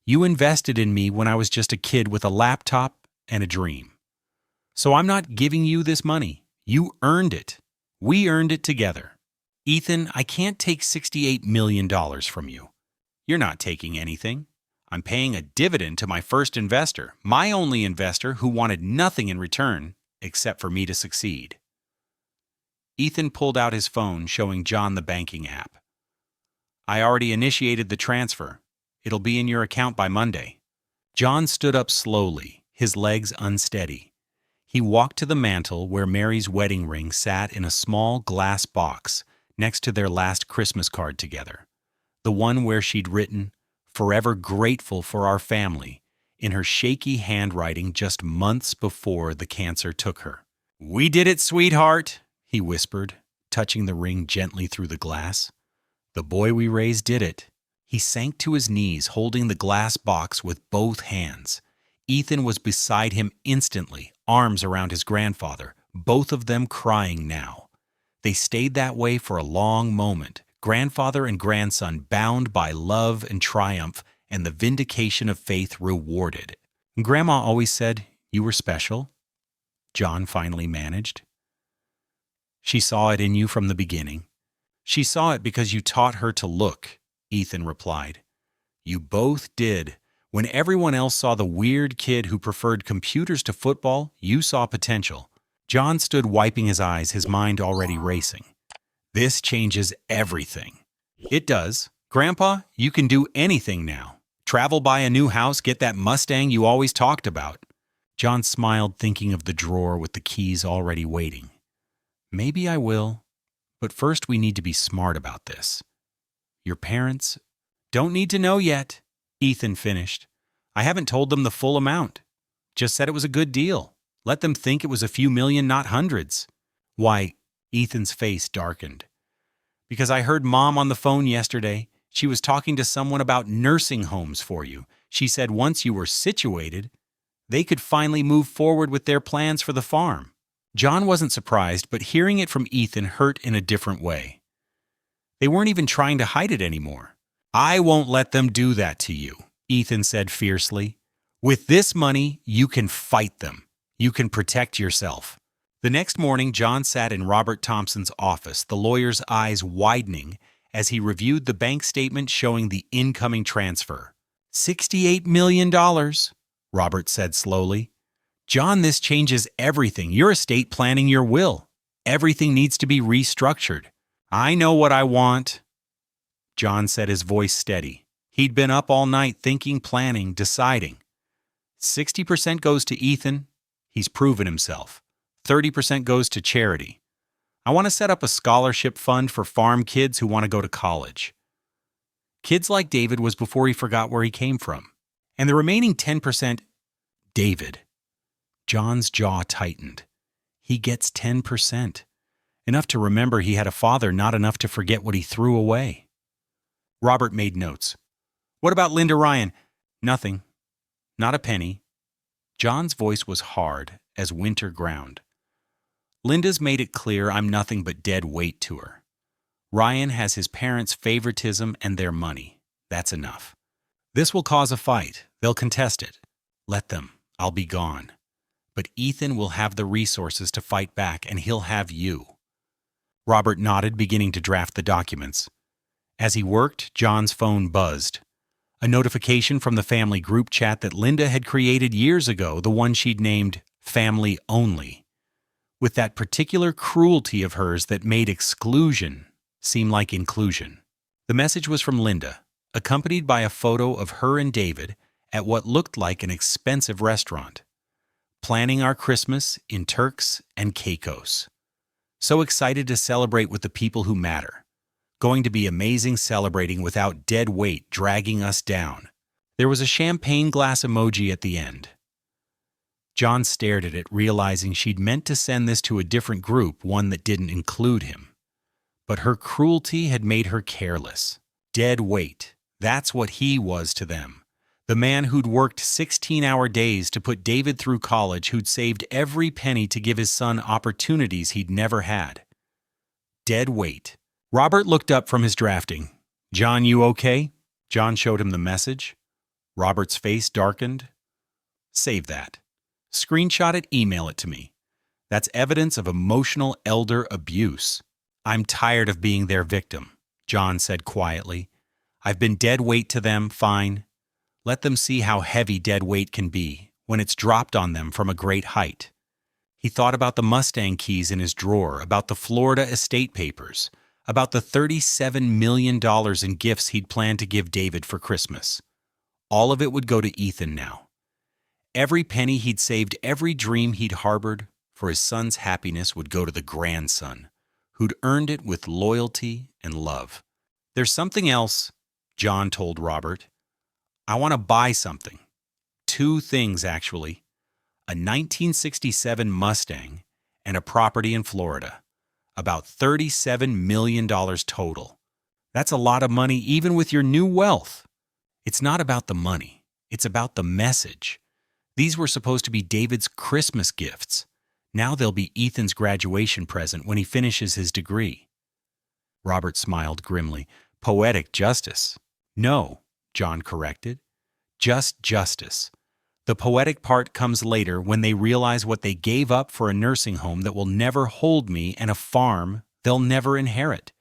You invested in me when I was just a kid with a laptop and a dream. So I'm not giving you this money. You earned it. We earned it together. Ethan, I can't take $68 million from you. You're not taking anything. I'm paying a dividend to my first investor, my only investor who wanted nothing in return except for me to succeed." Ethan pulled out his phone, showing John the banking app. "I already initiated the transfer. It'll be in your account by Monday." John stood up slowly, his legs unsteady. He walked to the mantel where Mary's wedding ring sat in a small glass box next to their last Christmas card together, the one where she'd written, "Forever grateful for our family," in her shaky handwriting just months before the cancer took her. "We did it, sweetheart," he whispered, touching the ring gently through the glass. "The boy we raised did it." He sank to his knees, holding the glass box with both hands. Ethan was beside him instantly, arms around his grandfather, both of them crying now. They stayed that way for a long moment, grandfather and grandson bound by love and triumph and the vindication of faith rewarded. "Grandma always said you were special," John finally managed. "She saw it in you from the beginning. She saw it because you taught her to look," Ethan replied. "You both did. When everyone else saw the weird kid who preferred computers to football, you saw potential." John stood wiping his eyes, his mind already racing. "This changes everything." "It does. Grandpa, you can do anything now. Travel, buy a new house, get that Mustang you always talked about." John smiled, thinking of the drawer with the keys already waiting. "Maybe I will, but first we need to be smart about this. Your parents don't need to know yet," Ethan finished. "I haven't told them the full amount. Just said it was a good deal. Let them think it was a few million, not hundreds." "Why?" Ethan's face darkened. "Because I heard Mom on the phone yesterday. She was talking to someone about nursing homes for you. She said once you were situated, They could finally move forward with their plans for the farm. John wasn't surprised, but hearing it from Ethan hurt in a different way. They weren't even trying to hide it anymore. "I won't let them do that to you," Ethan said fiercely. "With this money, you can fight them. You can protect yourself." The next morning, John sat in Robert Thompson's office, the lawyer's eyes widening as he reviewed the bank statement showing the incoming transfer. $68 million, Robert said slowly. "John, this changes everything. Your estate planning, your will. Everything needs to be restructured." "I know what I want," John said, his voice steady. He'd been up all night thinking, planning, deciding. 60% goes to Ethan. He's proven himself. 30% goes to charity. I want to set up a scholarship fund for farm kids who want to go to college. Kids like David was before he forgot where he came from. And the remaining 10%, David. John's jaw tightened. He gets 10%. Enough to remember he had a father, not enough to forget what he threw away. Robert made notes. "What about Linda Ryan?" "Nothing. Not a penny." John's voice was hard as winter ground. "Linda's made it clear I'm nothing but dead weight to her. Ryan has his parents' favoritism and their money. That's enough. This will cause a fight. They'll contest it. Let them. I'll be gone. But Ethan will have the resources to fight back, and he'll have you." Robert nodded, beginning to draft the documents. As he worked, John's phone buzzed. A notification from the family group chat that Linda had created years ago, the one she'd named Family Only, with that particular cruelty of hers that made exclusion seem like inclusion. The message was from Linda, accompanied by a photo of her and David at what looked like an expensive restaurant. "Planning our Christmas in Turks and Caicos. So excited to celebrate with the people who matter. Going to be amazing celebrating without dead weight dragging us down." There was a champagne glass emoji at the end. John stared at it, realizing she'd meant to send this to a different group, one that didn't include him. But her cruelty had made her careless. Dead weight. That's what he was to them. The man who'd worked 16-hour days to put David through college, who'd saved every penny to give his son opportunities he'd never had. Dead weight. Robert looked up from his drafting. "John, you okay?" John showed him the message. Robert's face darkened. "Save that. Screenshot it, email it to me. That's evidence of emotional elder abuse. I'm tired of being their victim," John said quietly. "I've been dead weight to them, fine. Let them see how heavy dead weight can be when it's dropped on them from a great height." He thought about the Mustang keys in his drawer, about the Florida estate papers, about the $37 million in gifts he'd planned to give David for Christmas. All of it would go to Ethan now. Every penny he'd saved, every dream he'd harbored for his son's happiness would go to the grandson, who'd earned it with loyalty and love. "There's something else," John told Robert. "I want to buy something. 2 things, actually. A 1967 Mustang and a property in Florida. About $37 million total. That's a lot of money even with your new wealth." It's not about the money. It's about the message. These were supposed to be David's Christmas gifts. Now they'll be Ethan's graduation present when he finishes his degree. Robert smiled grimly. "Poetic justice." "No," John corrected. "Just justice. The poetic part comes later when they realize what they gave up for a nursing home that will never hold me and a farm they'll never inherit."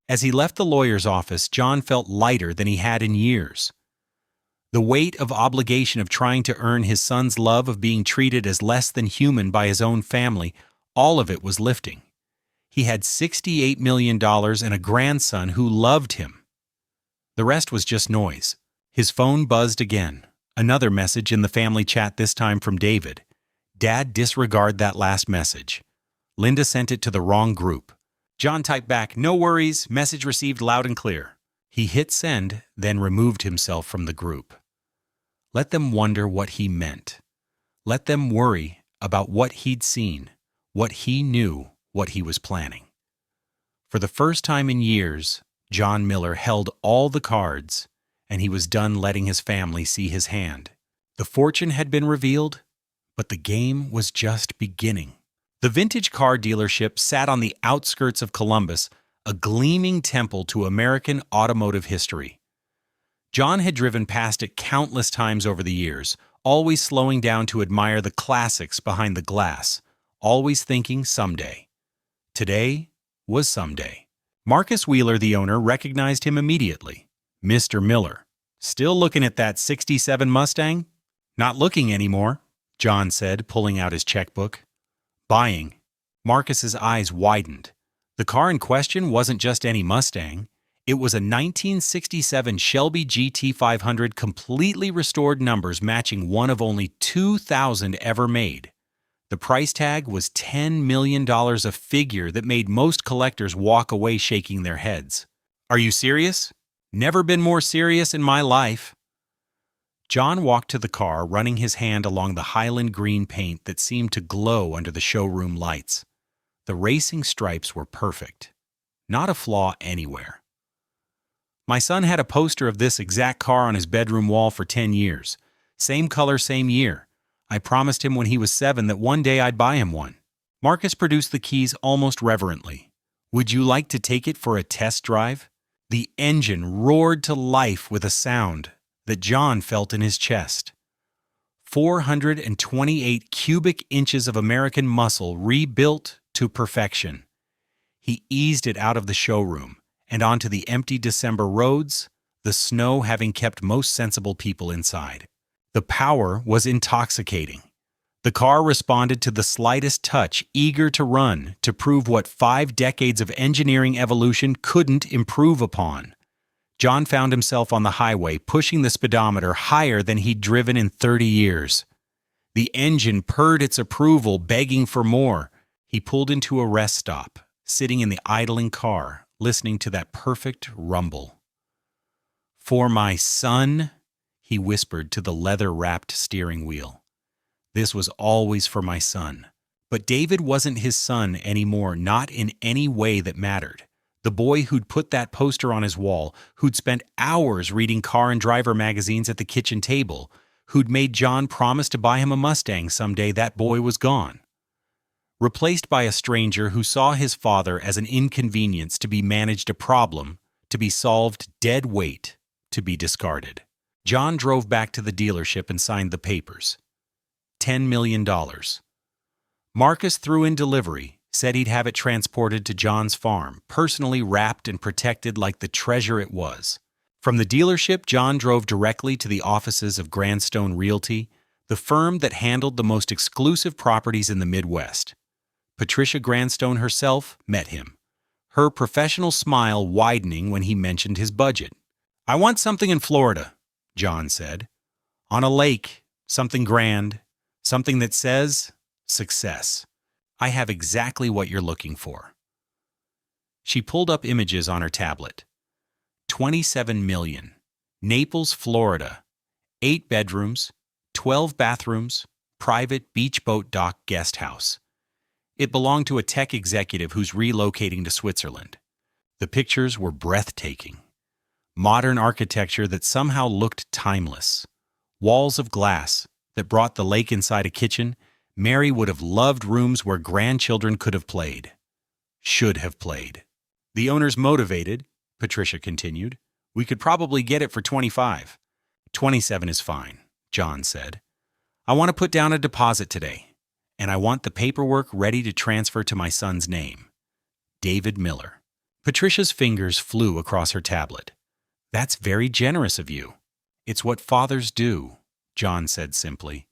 As he left the lawyer's office, John felt lighter than he had in years. The weight of obligation of trying to earn his son's love, of being treated as less than human by his own family, all of it was lifting. He had $68 million and a grandson who loved him. The rest was just noise. His phone buzzed again. Another message in the family chat, this time from David. "Dad, disregard that last message. Linda sent it to the wrong group." John typed back, "No worries, message received loud and clear." He hit send, then removed himself from the group. Let them wonder what he meant. Let them worry about what he'd seen, what he knew, what he was planning. For the first time in years, John Miller held all the cards, and he was done letting his family see his hand. The fortune had been revealed, But the game was just beginning. The vintage car dealership sat on the outskirts of Columbus, a gleaming temple to American automotive history. John had driven past it countless times over the years, always slowing down to admire the classics behind the glass, always thinking someday. Today was someday. Marcus Wheeler, the owner, recognized him immediately. Mr. Miller. Still looking at that '67 Mustang? Not looking anymore, John said, pulling out his checkbook. Buying. Marcus's eyes widened. The car in question wasn't just any Mustang. It was a 1967 Shelby GT500, completely restored, numbers matching one of only 2,000 ever made. The price tag was $10 million, a figure that made most collectors walk away shaking their heads. Are you serious? Never been more serious in my life. John walked to the car, running his hand along the Highland green paint that seemed to glow under the showroom lights. The racing stripes were perfect. Not a flaw anywhere. My son had a poster of this exact car on his bedroom wall for 10 years. Same color, same year. I promised him when he was 7 that one day I'd buy him one. Marcus produced the keys almost reverently. Would you like to take it for a test drive? The engine roared to life with a sound that John felt in his chest. 428 cubic inches of American muscle rebuilt to perfection. He eased it out of the showroom and onto the empty December roads, the snow having kept most sensible people inside. The power was intoxicating. The car responded to the slightest touch, eager to run, to prove what 5 decades of engineering evolution couldn't improve upon. John found himself on the highway, pushing the speedometer higher than he'd driven in 30 years. The engine purred its approval, begging for more. He pulled into a rest stop, sitting in the idling car, listening to that perfect rumble. "For my son," he whispered to the leather-wrapped steering wheel. This was always for my son. But David wasn't his son anymore, not in any way that mattered. The boy who'd put that poster on his wall, who'd spent hours reading Car and Driver magazines at the kitchen table, who'd made John promise to buy him a Mustang someday, that boy was gone. Replaced by a stranger who saw his father as an inconvenience to be managed, a problem to be solved, dead weight to be discarded. John drove back to the dealership and signed the papers. $10 million. Marcus threw in delivery, said he'd have it transported to John's farm, personally wrapped and protected like the treasure it was. From the dealership, John drove directly to the offices of Grandstone Realty, the firm that handled the most exclusive properties in the Midwest. Patricia Grandstone herself met him, her professional smile widening when he mentioned his budget. "I want something in Florida," John said. "On a lake, something grand, something that says success. I have exactly what you're looking for." She pulled up images on her tablet. 27 million. Naples, Florida. 8 bedrooms, 12 bathrooms, private beach boat dock guest house. It belonged to a tech executive who's relocating to Switzerland. The pictures were breathtaking. Modern architecture that somehow looked timeless. Walls of glass that brought the lake inside a kitchen. Mary would have loved rooms where grandchildren could have played. Should have played. "The owner's motivated," Patricia continued. "We could probably get it for 25. 27 is fine," John said. "I want to put down a deposit today, and I want the paperwork ready to transfer to my son's name. David Miller." Patricia's fingers flew across her tablet. "That's very generous of you." "It's what fathers do," John said simply.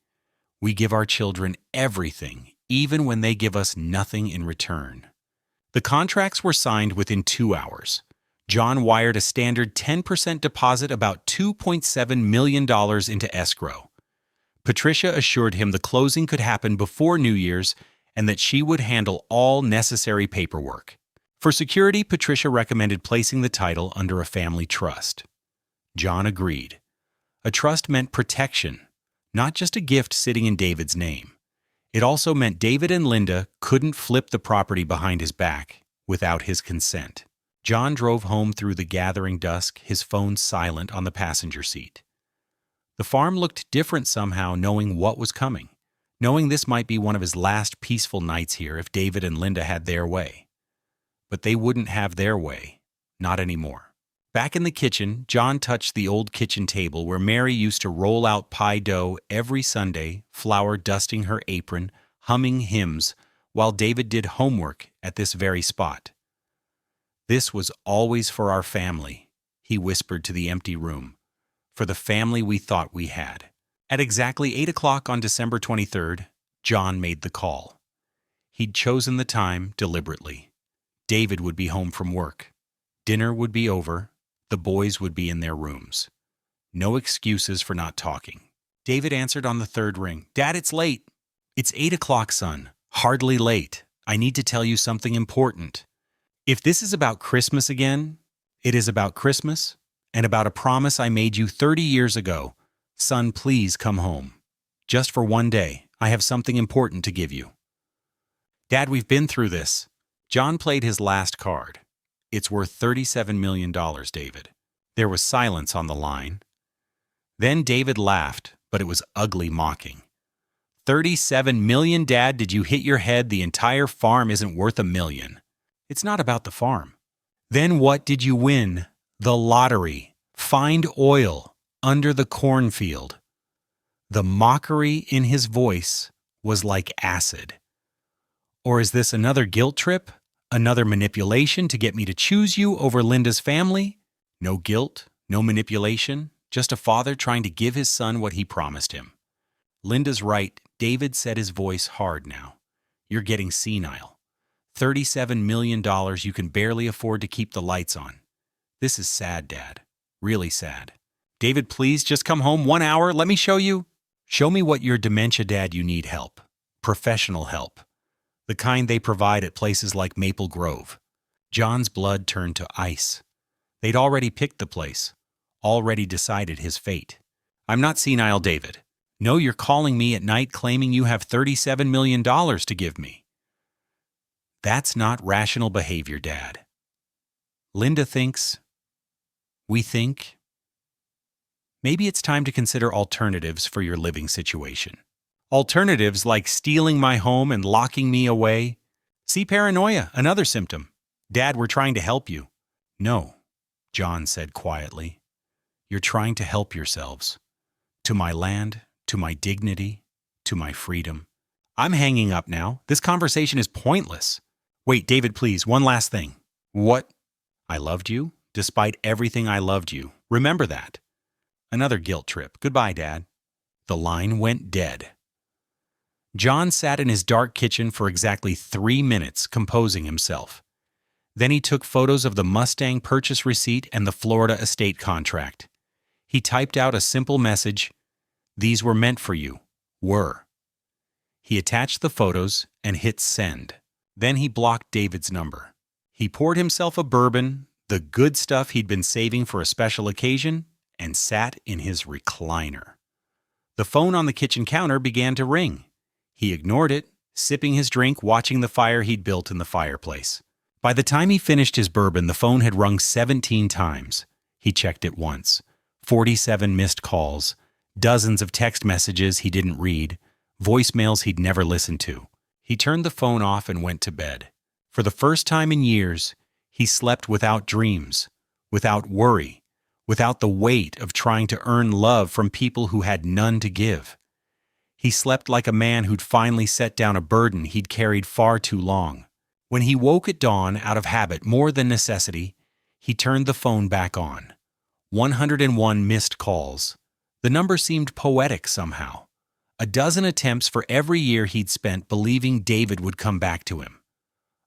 "We give our children everything, even when they give us nothing in return." The contracts were signed within 2 hours. John wired a standard 10% deposit, about $2.7 million, into escrow. Patricia assured him the closing could happen before New Year's and that she would handle all necessary paperwork. For security, Patricia recommended placing the title under a family trust. John agreed. A trust meant protection, not just a gift sitting in David's name. It also meant David and Linda couldn't flip the property behind his back without his consent. John drove home through the gathering dusk, his phone silent on the passenger seat. The farm looked different somehow, knowing what was coming. knowing this might be one of his last peaceful nights here if David and Linda had their way. But they wouldn't have their way. Not anymore. Back in the kitchen, John touched the old kitchen table where Mary used to roll out pie dough every Sunday, flour dusting her apron, humming hymns, while David did homework at this very spot. "This was always for our family," he whispered to the empty room, "for the family we thought we had." At exactly 8 o'clock on December 23rd, John made the call. He'd chosen the time deliberately. David would be home from work. Dinner would be over. The boys would be in their rooms. No excuses for not talking. David answered on the third ring. "Dad, it's late." "It's 8 o'clock, son. Hardly late. I need to tell you something important. If this is about Christmas again, it is about Christmas and about a promise I made you 30 years ago. Son, please come home. Just for one day, I have something important to give you." "Dad, we've been through this." John played his last card. "It's worth $37 million, David." There was silence on the line. Then David laughed, but it was ugly mocking. $37 million, Dad? Did you hit your head? The entire farm isn't worth $1 million. It's not about the farm. Then what did you win? The lottery. Find oil under the cornfield. The mockery in his voice was like acid. Or is this another guilt trip? Another manipulation to get me to choose you over Linda's family? No guilt, no manipulation, just a father trying to give his son what he promised him. Linda's right, David said, his voice hard now. You're getting senile. $37 million, you can barely afford to keep the lights on. This is sad, Dad. Really sad. David, please just come home 1 hour. Let me show you. Show me what your dementia, Dad, you need help. Professional help. The kind they provide at places like Maple Grove. John's blood turned to ice. They'd already picked the place. Already decided his fate. I'm not senile, David. No, you're calling me at night claiming you have $37 million to give me. That's not rational behavior, Dad. Linda thinks. We think. Maybe it's time to consider alternatives for your living situation. Alternatives like stealing my home and locking me away. See paranoia, another symptom. Dad, we're trying to help you. No, John said quietly. You're trying to help yourselves. To my land, to my dignity, to my freedom. I'm hanging up now. This conversation is pointless. Wait, David, please, one last thing. What? I loved you. Despite everything, I loved you. Remember that. Another guilt trip. Goodbye, Dad. The line went dead. John sat in his dark kitchen for exactly 3 minutes, composing himself. Then he took photos of the Mustang purchase receipt and the Florida estate contract. He typed out a simple message. These were meant for you. Were. He attached the photos and hit send. Then he blocked David's number. He poured himself a bourbon, the good stuff he'd been saving for a special occasion, and sat in his recliner. The phone on the kitchen counter began to ring. He ignored it, sipping his drink, watching the fire he'd built in the fireplace. By the time he finished his bourbon, the phone had rung 17 times. He checked it once. 47 missed calls. Dozens of text messages he didn't read. Voicemails he'd never listened to. He turned the phone off and went to bed. For the first time in years, he slept without dreams, without worry, without the weight of trying to earn love from people who had none to give. He slept like a man who'd finally set down a burden he'd carried far too long. When he woke at dawn out of habit more than necessity, he turned the phone back on. 101 missed calls. The number seemed poetic somehow. A dozen attempts for every year he'd spent believing David would come back to him.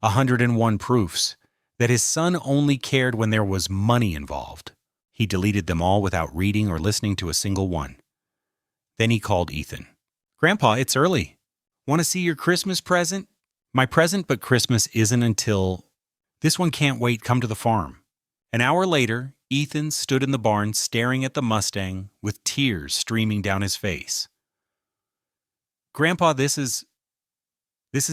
101 proofs that his son only cared when there was money involved. He deleted them all without reading or listening to a single one. Then he called Ethan. Grandpa, it's early. Want to see your Christmas present? My present, but Christmas isn't until... This one can't wait, come to the farm. An hour later, Ethan stood in the barn staring at the Mustang with tears streaming down his face. Grandpa, this is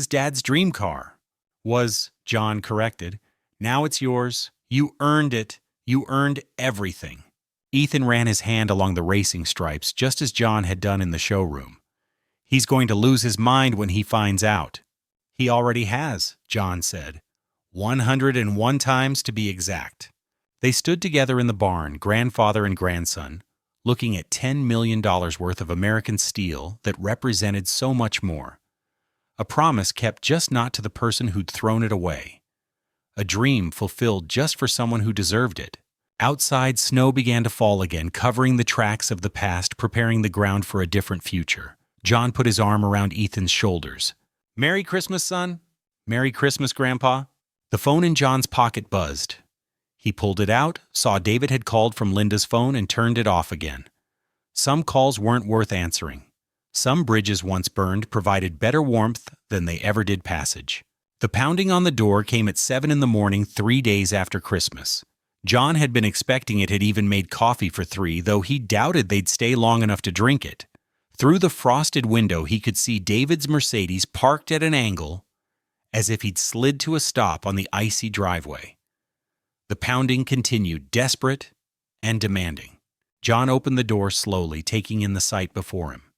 Dad's dream car. Was, John corrected. Now it's yours. You earned it. You earned everything. Ethan ran his hand along the racing stripes just as John had done in the showroom. He's going to lose his mind when he finds out. He already has, John said. 101 times to be exact. They stood together in the barn, grandfather and grandson, looking at $10 million worth of American steel that represented so much more. A promise kept just not to the person who'd thrown it away. A dream fulfilled just for someone who deserved it. Outside, snow began to fall again, covering the tracks of the past, preparing the ground for a different future. John put his arm around Ethan's shoulders. "Merry Christmas, son." "Merry Christmas, Grandpa." The phone in John's pocket buzzed. He pulled it out, saw David had called from Linda's phone, and turned it off again. Some calls weren't worth answering. Some bridges once burned provided better warmth than they ever did passage. The pounding on the door came at 7 in the morning 3 days after Christmas. John had been expecting it, had even made coffee for 3, though he doubted they'd stay long enough to drink it. Through the frosted window he could see David's Mercedes parked at an angle, as if he'd slid to a stop on the icy driveway. The pounding continued, desperate and demanding. John opened the door slowly, taking in the sight before him.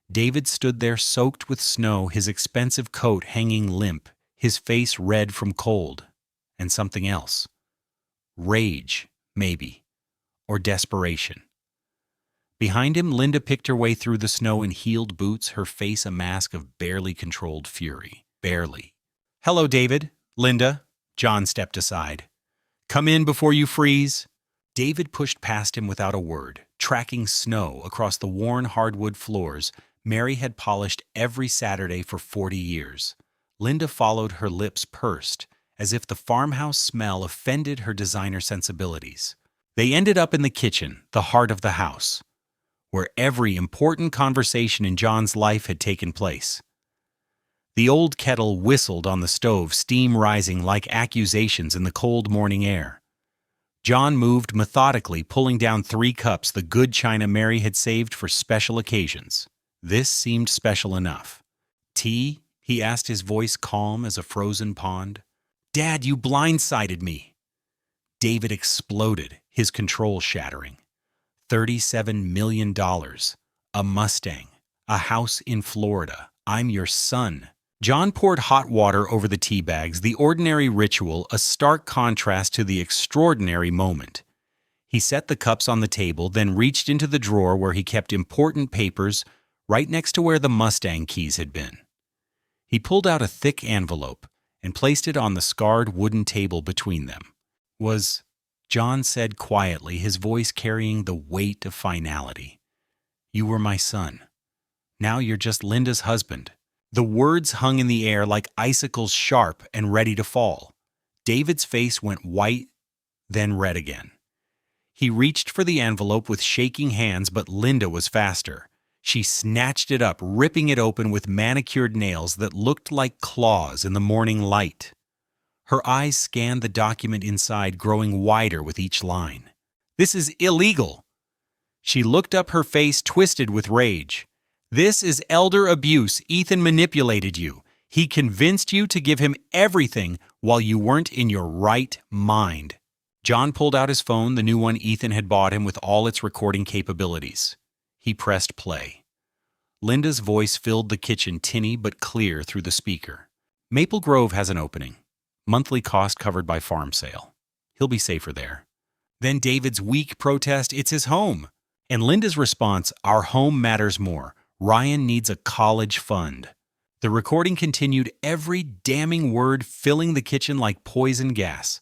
David stood there soaked with snow, his expensive coat hanging limp, his face red from cold, and something else. Rage, maybe, or desperation. Behind him, Linda picked her way through the snow in heeled boots, her face a mask of barely controlled fury. Barely. "Hello, David." "Linda." John stepped aside. "Come in before you freeze." David pushed past him without a word, tracking snow across the worn hardwood floors Mary had polished every Saturday for 40 years. Linda followed, her lips pursed, as if the farmhouse smell offended her designer sensibilities. They ended up in the kitchen, the heart of the house, where every important conversation in John's life had taken place. The old kettle whistled on the stove, steam rising like accusations in the cold morning air. John moved methodically, pulling down 3 cups, the good china Mary had saved for special occasions. This seemed special enough. "Tea?" he asked, his voice calm as a frozen pond. "Dad, you blindsided me." David exploded, his control shattering. $37 million. A Mustang. A house in Florida. I'm your son. John poured hot water over the tea bags, the ordinary ritual, a stark contrast to the extraordinary moment. He set the cups on the table, then reached into the drawer where he kept important papers, right next to where the Mustang keys had been. He pulled out a thick envelope and placed it on the scarred wooden table between them. John said quietly, his voice carrying the weight of finality. "You were my son. Now you're just Linda's husband." The words hung in the air like icicles, sharp and ready to fall. David's face went white, then red again. He reached for the envelope with shaking hands, but Linda was faster. She snatched it up, ripping it open with manicured nails that looked like claws in the morning light. Her eyes scanned the document inside, growing wider with each line. "This is illegal." She looked up, her face twisted with rage. "This is elder abuse. Ethan manipulated you. He convinced you to give him everything while you weren't in your right mind." John pulled out his phone, the new one Ethan had bought him with all its recording capabilities. He pressed play. Linda's voice filled the kitchen, tinny but clear through the speaker. "Maple Grove has an opening. Monthly cost covered by farm sale. He'll be safer there." Then David's weak protest, "It's his home." And Linda's response, "Our home matters more. Ryan needs a college fund." The recording continued, every damning word filling the kitchen like poison gas.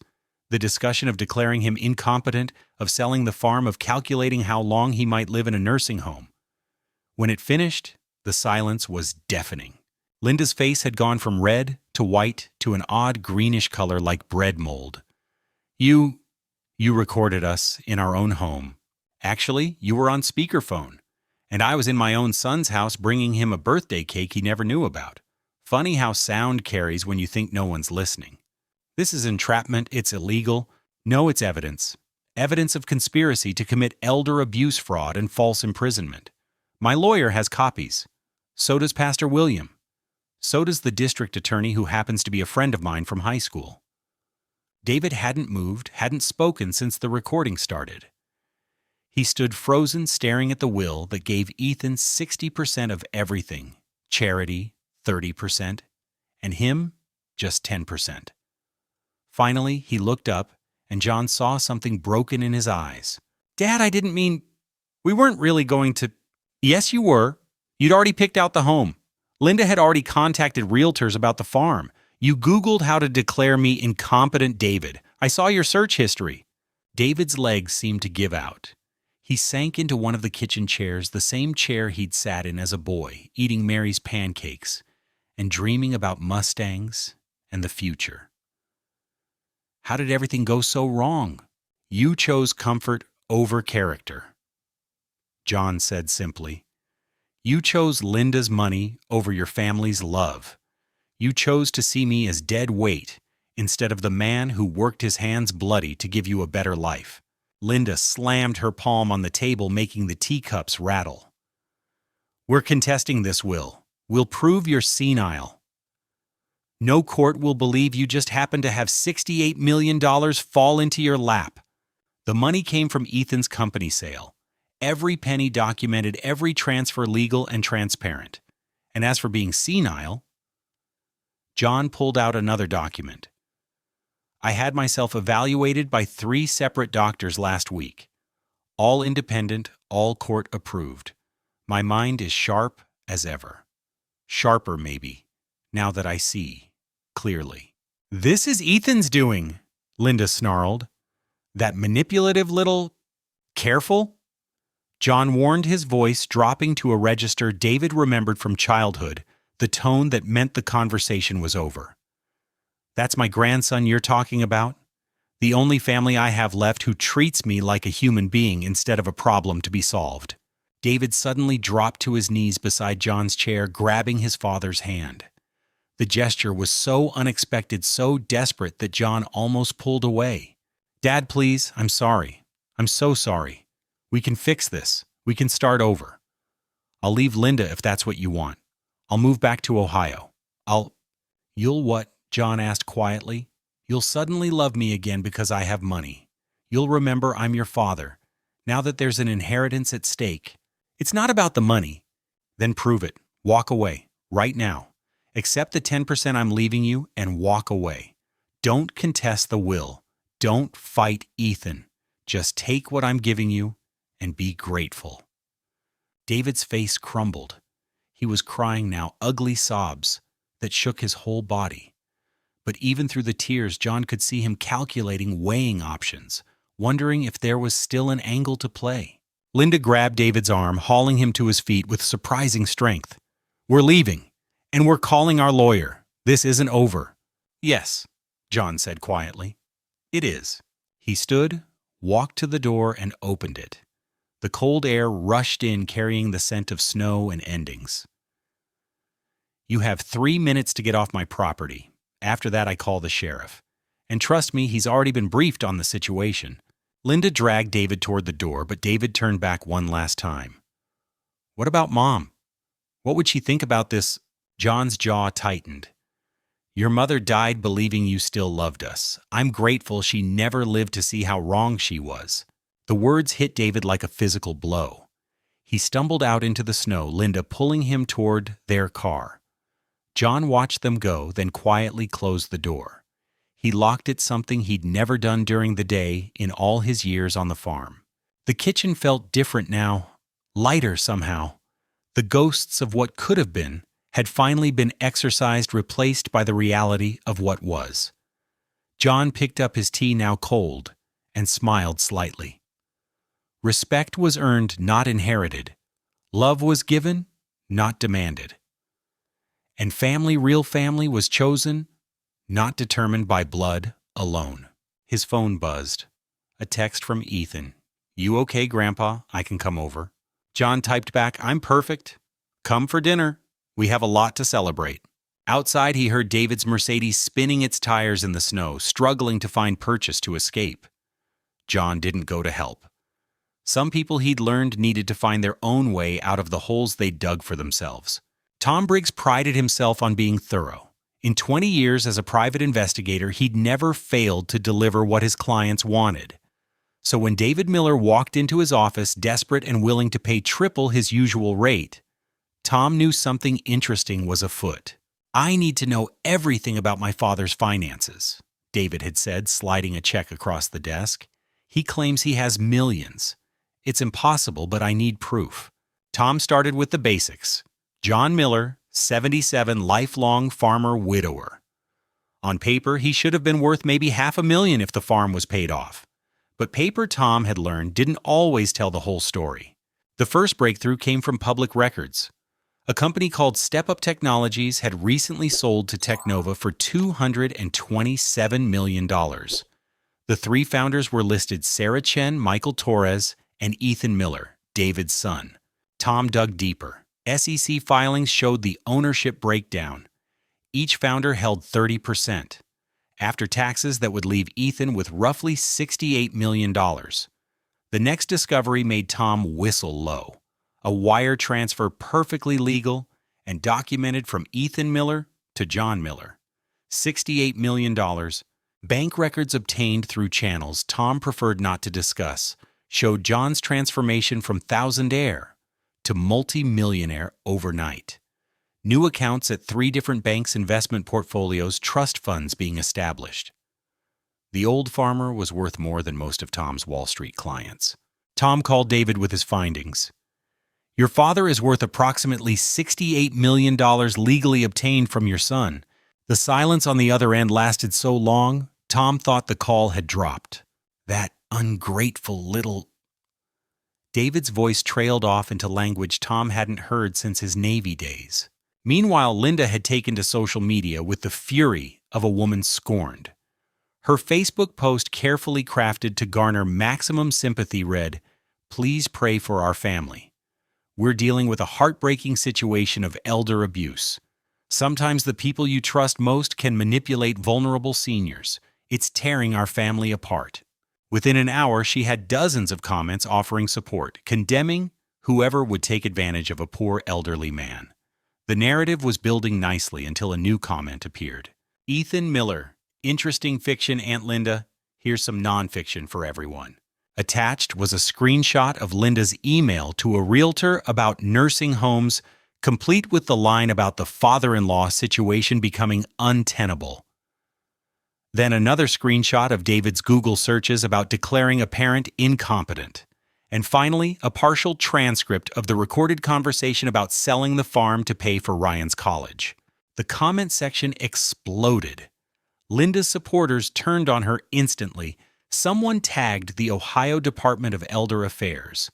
The discussion of declaring him incompetent, of selling the farm, of calculating how long he might live in a nursing home. When it finished, the silence was deafening. Linda's face had gone from red to white to an odd greenish color like bread mold. You recorded us in our own home. Actually, you were on speakerphone. And I was in my own son's house bringing him a birthday cake he never knew about. Funny how sound carries when you think no one's listening. This is entrapment, it's illegal. No, it's evidence. Evidence of conspiracy to commit elder abuse fraud and false imprisonment. My lawyer has copies. So does Pastor William. So does the district attorney, who happens to be a friend of mine from high school. David hadn't moved, hadn't spoken since the recording started. He stood frozen, staring at the will that gave Ethan 60% of everything, Charity 30%, and him just 10%. Finally, he looked up, and John saw something broken in his eyes. "Dad, I didn't mean... We weren't really going to..." "Yes, you were. You'd already picked out the home. Linda had already contacted realtors about the farm. You Googled how to declare me incompetent David. I saw your search history." David's legs seemed to give out. He sank into one of the kitchen chairs, the same chair he'd sat in as a boy, eating Mary's pancakes and dreaming about Mustangs and the future. How did everything go so wrong? "You chose comfort over character," John said simply. "You chose Linda's money over your family's love. You chose to see me as dead weight instead of the man who worked his hands bloody to give you a better life." Linda slammed her palm on the table, making the teacups rattle. "We're contesting this will. We'll prove you're senile. No court will believe you just happened to have $68 million fall into your lap. The money came from Ethan's company sale. Every penny documented, every transfer legal and transparent. And as for being senile..." John pulled out another document. "I had myself evaluated by 3 separate doctors last week. All independent, all court approved. My mind is sharp as ever. Sharper, maybe, now that I see clearly." "This is Ethan's doing," Linda snarled. "That manipulative little... Careful?" John warned, his voice dropping to a register David remembered from childhood, the tone that meant the conversation was over. "That's my grandson you're talking about? The only family I have left who treats me like a human being instead of a problem to be solved." David suddenly dropped to his knees beside John's chair, grabbing his father's hand. The gesture was so unexpected, so desperate that John almost pulled away. "Dad, please, I'm sorry. I'm so sorry. We can fix this. We can start over. I'll leave Linda if that's what you want. I'll move back to Ohio. You'll what?" John asked quietly. "You'll suddenly love me again because I have money. You'll remember I'm your father, now that there's an inheritance at stake. It's not about the money. Then prove it. Walk away, right now. Accept the 10% I'm leaving you and walk away. Don't contest the will. Don't fight Ethan. Just take what I'm giving you and be grateful." David's face crumbled. He was crying now, ugly sobs that shook his whole body. But even through the tears, John could see him calculating, weighing options, wondering if there was still an angle to play. Linda grabbed David's arm, hauling him to his feet with surprising strength. "We're leaving, and we're calling our lawyer. This isn't over." "Yes," John said quietly. "It is." He stood, walked to the door, and opened it. The cold air rushed in, carrying the scent of snow and endings. "You have 3 minutes to get off my property. After that, I call the sheriff. And trust me, he's already been briefed on the situation." Linda dragged David toward the door, but David turned back one last time. "What about Mom? What would she think about this?" John's jaw tightened. "Your mother died believing you still loved us. I'm grateful she never lived to see how wrong she was." The words hit David like a physical blow. He stumbled out into the snow, Linda pulling him toward their car. John watched them go, then quietly closed the door. He locked it, something he'd never done during the day in all his years on the farm. The kitchen felt different now, lighter somehow. The ghosts of what could have been had finally been exorcised, replaced by the reality of what was. John picked up his tea, now cold, and smiled slightly. Respect was earned, not inherited. Love was given, not demanded. And family, real family, was chosen, not determined by blood alone. His phone buzzed. A text from Ethan. "You okay, Grandpa? I can come over." John typed back, "I'm perfect. Come for dinner. We have a lot to celebrate." Outside, he heard David's Mercedes spinning its tires in the snow, struggling to find purchase to escape. John didn't go to help. Some people he'd learned needed to find their own way out of the holes they'd dug for themselves. Tom Briggs prided himself on being thorough. In 20 years as a private investigator, he'd never failed to deliver what his clients wanted. So when David Miller walked into his office desperate and willing to pay triple his usual rate, Tom knew something interesting was afoot. "I need to know everything about my father's finances," David had said, sliding a check across the desk. "He claims he has millions. It's impossible, but I need proof." Tom started with the basics. John Miller, 77, lifelong farmer widower. On paper, he should have been worth maybe $500,000 if the farm was paid off. But paper, Tom had learned, didn't always tell the whole story. The first breakthrough came from public records. A company called Step Up Technologies had recently sold to Technova for $227 million. The three founders were listed: Sarah Chen, Michael Torres, and Ethan Miller, David's son. Tom dug deeper. SEC filings showed the ownership breakdown. Each founder held 30%. After taxes, that would leave Ethan with roughly $68 million. The next discovery made Tom whistle low. A wire transfer perfectly legal and documented from Ethan Miller to John Miller. $68 million. Bank records obtained through channels Tom preferred not to discuss showed John's transformation from thousandaire to multi-millionaire overnight. New accounts at 3 different banks' investment portfolios, trust funds being established. The old farmer was worth more than most of Tom's Wall Street clients. Tom called David with his findings. "Your father is worth approximately $68 million legally obtained from your son." The silence on the other end lasted so long, Tom thought the call had dropped. "That ungrateful little—" David's voice trailed off into language Tom hadn't heard since his Navy days. Meanwhile, Linda had taken to social media with the fury of a woman scorned. Her Facebook post, carefully crafted to garner maximum sympathy, read, "Please pray for our family. We're dealing with a heartbreaking situation of elder abuse. Sometimes the people you trust most can manipulate vulnerable seniors. It's tearing our family apart." Within an hour, she had dozens of comments offering support, condemning whoever would take advantage of a poor elderly man. The narrative was building nicely until a new comment appeared. "Ethan Miller. Interesting fiction, Aunt Linda. Here's some nonfiction for everyone." Attached was a screenshot of Linda's email to a realtor about nursing homes, complete with the line about the father-in-law situation becoming untenable. Then another screenshot of David's Google searches about declaring a parent incompetent. And finally, a partial transcript of the recorded conversation about selling the farm to pay for Ryan's college. The comment section exploded. Linda's supporters turned on her instantly. Someone tagged the Ohio Department of Elder Affairs.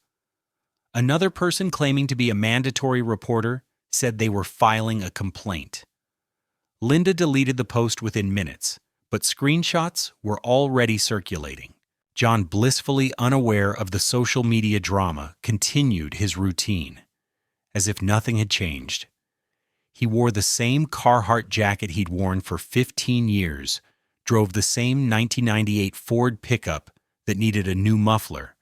Another person, claiming to be a mandatory reporter, said they were filing a complaint. Linda deleted the post within minutes, but screenshots were already circulating. John, blissfully unaware of the social media drama, continued his routine, as if nothing had changed. He wore the same Carhartt jacket he'd worn for 15 years, drove the same 1998 Ford pickup that needed a new muffler,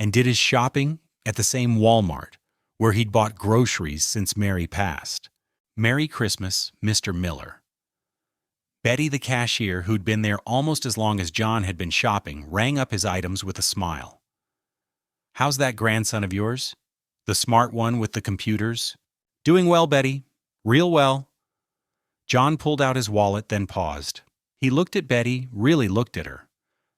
and did his shopping at the same Walmart where he'd bought groceries since Mary passed. "Merry Christmas, Mr. Miller." Betty, the cashier, who'd been there almost as long as John had been shopping, rang up his items with a smile. "How's that grandson of yours? The smart one with the computers?" "Doing well, Betty. Real well." John pulled out his wallet, then paused. He looked at Betty, really looked at her.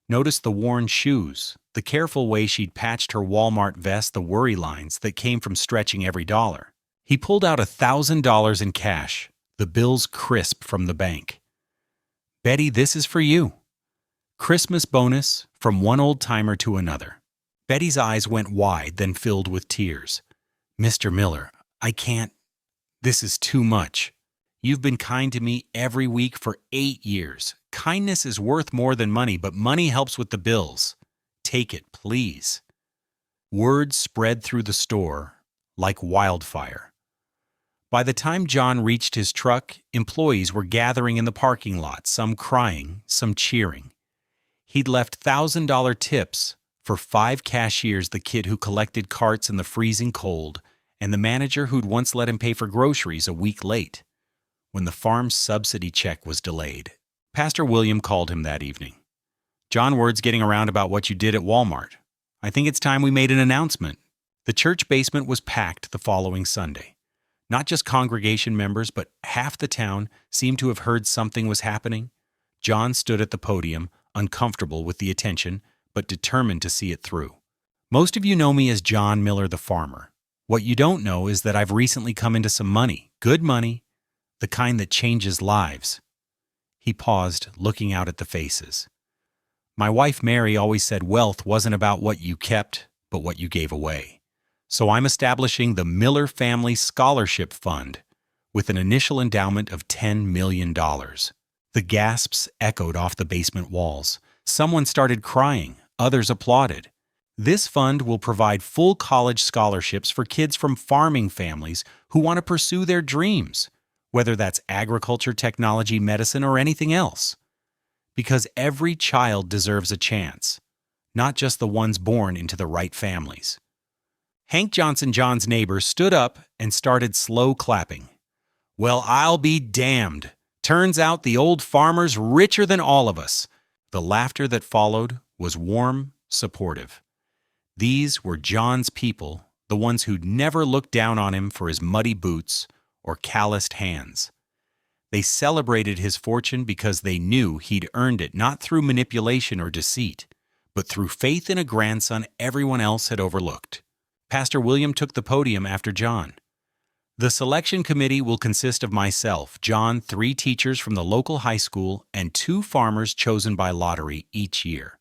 Noticed the worn shoes, the careful way she'd patched her Walmart vest, the worry lines that came from stretching every dollar. He pulled out $1,000 in cash, the bills crisp from the bank. "Betty, this is for you. Christmas bonus from one old-timer to another." Betty's eyes went wide, then filled with tears. "Mr. Miller, I can't. This is too much. You've been kind to me every week for 8 years. Kindness is worth more than money, but money helps with the bills. Take it, please." Word spread through the store like wildfire. By the time John reached his truck, employees were gathering in the parking lot, some crying, some cheering. He'd left $1,000 tips for 5 cashiers, the kid who collected carts in the freezing cold, and the manager who'd once let him pay for groceries a week late, when the farm's subsidy check was delayed. Pastor William called him that evening. John, word's getting around about what you did at Walmart. I think it's time we made an announcement. The church basement was packed the following Sunday. Not just congregation members, but half the town seemed to have heard something was happening. John stood at the podium, uncomfortable with the attention, but determined to see it through. Most of you know me as John Miller the farmer. What you don't know is that I've recently come into some money, good money, the kind that changes lives. He paused, looking out at the faces. My wife Mary always said wealth wasn't about what you kept, but what you gave away. So I'm establishing the Miller Family Scholarship Fund with an initial endowment of $10 million. The gasps echoed off the basement walls. Someone started crying, others applauded. This fund will provide full college scholarships for kids from farming families who want to pursue their dreams, whether that's agriculture, technology, medicine, or anything else. Because every child deserves a chance, not just the ones born into the right families. Hank Johnson, John's neighbor, stood up and started slow clapping. Well, I'll be damned. Turns out the old farmer's richer than all of us. The laughter that followed was warm, supportive. These were John's people, the ones who'd never looked down on him for his muddy boots or calloused hands. They celebrated his fortune because they knew he'd earned it not through manipulation or deceit, but through faith in a grandson everyone else had overlooked. Pastor William took the podium after John. The selection committee will consist of myself, John, 3 teachers from the local high school, and 2 farmers chosen by lottery each year.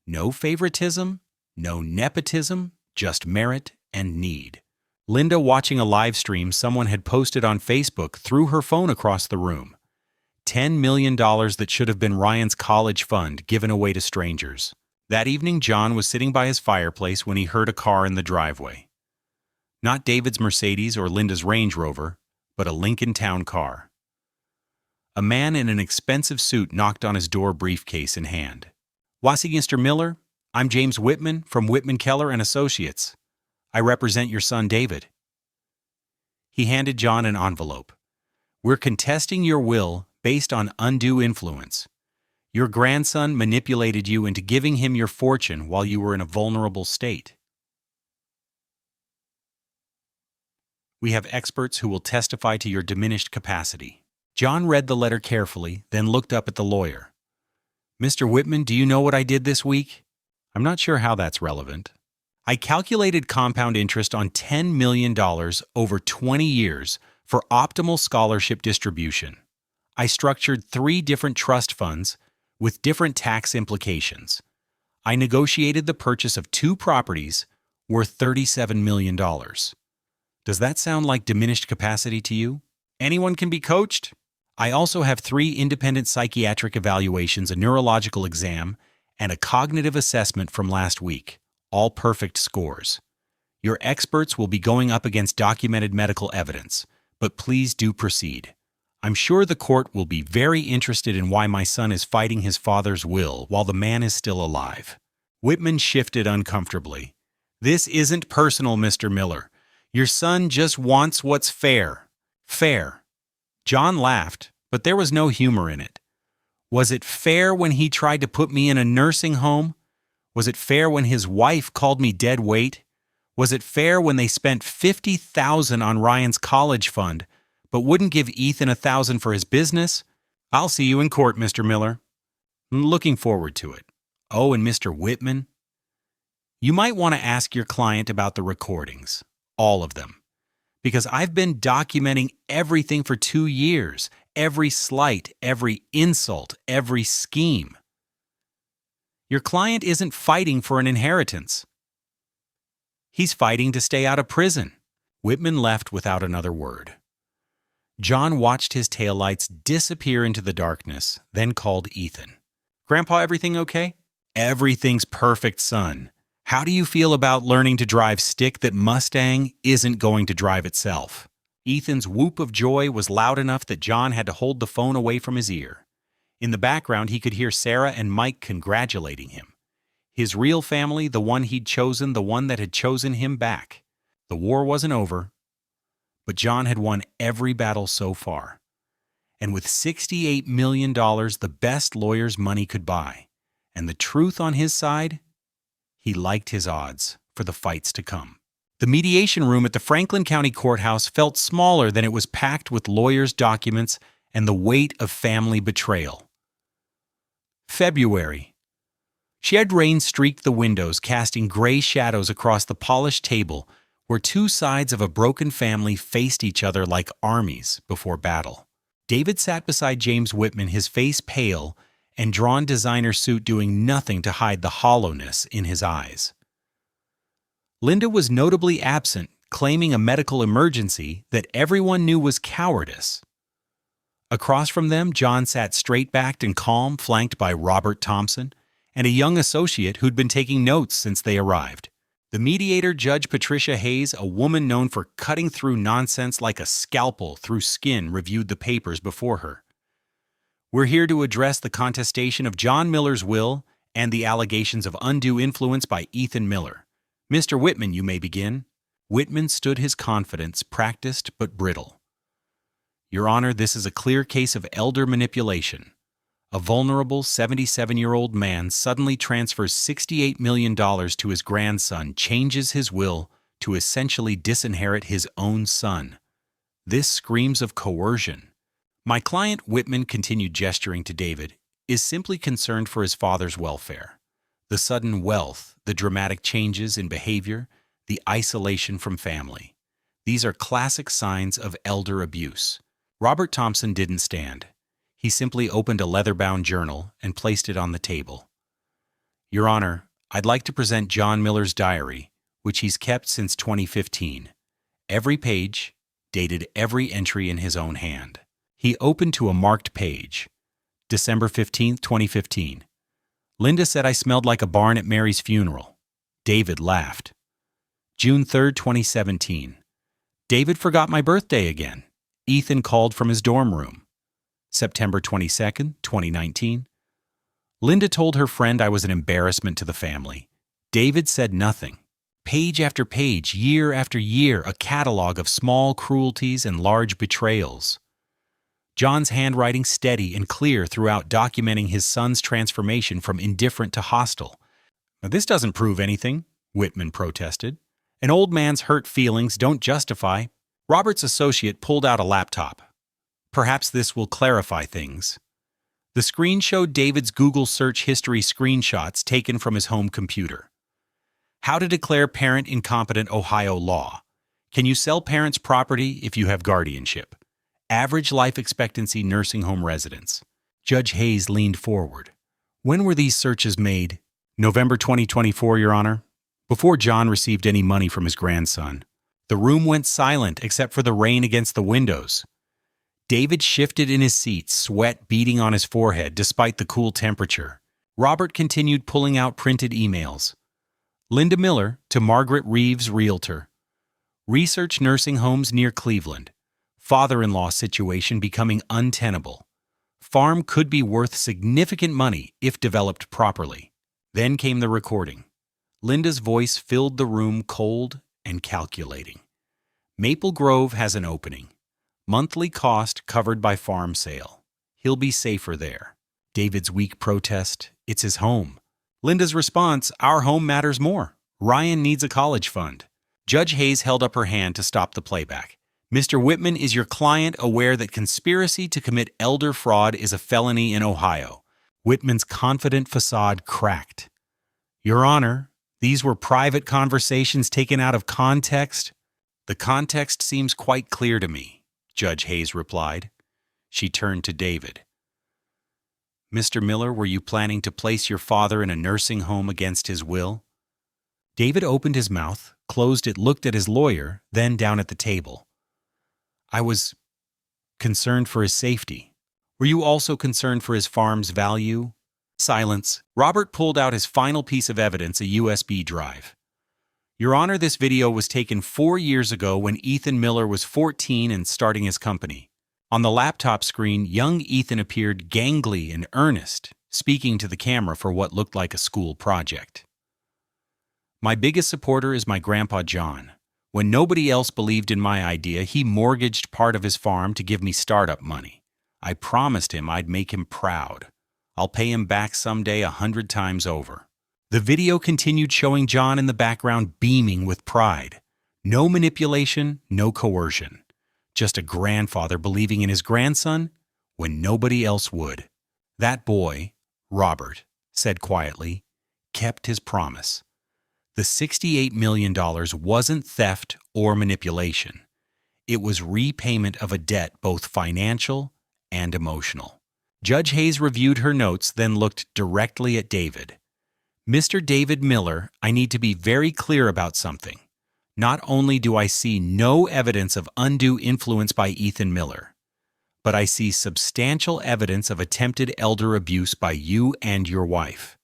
No favoritism, no nepotism, just merit and need. Linda, watching a live stream someone had posted on Facebook, threw her phone across the room. $10 million that should have been Ryan's college fund given away to strangers. That evening, John was sitting by his fireplace when he heard a car in the driveway. Not David's Mercedes or Linda's Range Rover, but a Lincoln Town car. A man in an expensive suit knocked on his door, briefcase in hand. "Wassy, Mr. Miller, I'm James Whitman from Whitman Keller and Associates. I represent your son, David." He handed John an envelope. "We're contesting your will based on undue influence. Your grandson manipulated you into giving him your fortune while you were in a vulnerable state. We have experts who will testify to your diminished capacity." John read the letter carefully, then looked up at the lawyer. "Mr. Whitman, do you know what I did this week?" "I'm not sure how that's relevant." "I calculated compound interest on $10 million over 20 years for optimal scholarship distribution. I structured 3 different trust funds with different tax implications. I negotiated the purchase of 2 properties worth $37 million. Does that sound like diminished capacity to you? Anyone can be coached? I also have 3 independent psychiatric evaluations, a neurological exam, and a cognitive assessment from last week, all perfect scores. Your experts will be going up against documented medical evidence, but please do proceed. I'm sure the court will be very interested in why my son is fighting his father's will while the man is still alive." Whitman shifted uncomfortably. "This isn't personal, Mr. Miller. Your son just wants what's fair." "Fair." John laughed, but there was no humor in it. "Was it fair when he tried to put me in a nursing home? Was it fair when his wife called me dead weight? Was it fair when they spent $50,000 on Ryan's college fund, but wouldn't give Ethan $1,000 for his business? I'll see you in court, Mr. Miller." "I'm looking forward to it." "Oh, and Mr. Whitman, you might want to ask your client about the recordings, all of them, because I've been documenting everything for 2 years, every slight, every insult, every scheme. Your client isn't fighting for an inheritance. He's fighting to stay out of prison." Whitman left without another word. John watched his taillights disappear into the darkness, then called Ethan. "Grandpa, everything okay?" "Everything's perfect, son. How do you feel about learning to drive stick that Mustang isn't going to drive itself?" Ethan's whoop of joy was loud enough that John had to hold the phone away from his ear. In the background, he could hear Sarah and Mike congratulating him. His real family, the one he'd chosen, the one that had chosen him back. The war wasn't over, but John had won every battle so far. And with $68 million, the best lawyer's money could buy. And the truth on his side? He liked his odds for the fights to come. The mediation room at the Franklin County Courthouse felt smaller than it was packed with lawyers' documents and the weight of family betrayal. February. She had rain streak the windows, casting gray shadows across the polished table where two sides of a broken family faced each other like armies before battle. David sat beside James Whitman, his face pale and drawn designer suit doing nothing to hide the hollowness in his eyes. Linda was notably absent, claiming a medical emergency that everyone knew was cowardice. Across from them, John sat straight-backed and calm, flanked by Robert Thompson and a young associate who'd been taking notes since they arrived. The mediator, Judge Patricia Hayes, a woman known for cutting through nonsense like a scalpel through skin, reviewed the papers before her. We're here to address the contestation of John Miller's will and the allegations of undue influence by Ethan Miller. Mr. Whitman, you may begin. Whitman stood his confidence, practiced but brittle. Your Honor, this is a clear case of elder manipulation. A vulnerable 77-year-old man suddenly transfers $68 million to his grandson, changes his will to essentially disinherit his own son. This screams of coercion. My client, Whitman continued, gesturing to David, is simply concerned for his father's welfare. The sudden wealth, the dramatic changes in behavior, the isolation from family. These are classic signs of elder abuse. Robert Thompson didn't stand. He simply opened a leather-bound journal and placed it on the table. Your Honor, I'd like to present John Miller's diary, which he's kept since 2015. Every page, dated every entry in his own hand. He opened to a marked page. December 15, 2015. Linda said I smelled like a barn at Mary's funeral. David laughed. June 3, 2017. David forgot my birthday again. Ethan called from his dorm room. September 22, 2019. Linda told her friend I was an embarrassment to the family. David said nothing. Page after page, year after year, a catalog of small cruelties and large betrayals. John's handwriting steady and clear throughout, documenting his son's transformation from indifferent to hostile. Now, this doesn't prove anything, Whitman protested. An old man's hurt feelings don't justify. Robert's associate pulled out a laptop. Perhaps this will clarify things. The screen showed David's Google search history screenshots taken from his home computer. How to declare parent incompetent, Ohio law. Can you sell parents' property if you have guardianship? Average life expectancy nursing home residents. Judge Hayes leaned forward. When were these searches made? November 2024, Your Honor. Before John received any money from his grandson. The room went silent except for the rain against the windows. David shifted in his seat, sweat beading on his forehead despite the cool temperature. Robert continued pulling out printed emails. Linda Miller to Margaret Reeves, realtor. Research nursing homes near Cleveland. Father-in-law situation becoming untenable. Farm could be worth significant money if developed properly. Then came the recording. Linda's voice filled the room, cold and calculating. Maple Grove has an opening. Monthly cost covered by farm sale. He'll be safer there. David's weak protest, it's his home. Linda's response, our home matters more. Ryan needs a college fund. Judge Hayes held up her hand to stop the playback. Mr. Whitman, is your client aware that conspiracy to commit elder fraud is a felony in Ohio? Whitman's confident facade cracked. Your Honor, these were private conversations taken out of context. The context seems quite clear to me, Judge Hayes replied. She turned to David. Mr. Miller, were you planning to place your father in a nursing home against his will? David opened his mouth, closed it, looked at his lawyer, then down at the table. I was concerned for his safety. Were you also concerned for his farm's value? Silence. Robert pulled out his final piece of evidence, a USB drive. Your Honor, this video was taken 4 years ago when Ethan Miller was 14 and starting his company. On the laptop screen, young Ethan appeared gangly and earnest, speaking to the camera for what looked like a school project. My biggest supporter is my grandpa John. When nobody else believed in my idea, he mortgaged part of his farm to give me startup money. I promised him I'd make him proud. I'll pay him back someday 100 times over." The video continued showing John in the background beaming with pride. No manipulation, no coercion. Just a grandfather believing in his grandson when nobody else would. "That boy, Robert," said quietly, "kept his promise. The $68 million wasn't theft or manipulation. It was repayment of a debt, both financial and emotional." Judge Hayes reviewed her notes, then looked directly at David. "Mr. David Miller, I need to be very clear about something. Not only do I see no evidence of undue influence by Ethan Miller, but I see substantial evidence of attempted elder abuse by you and your wife.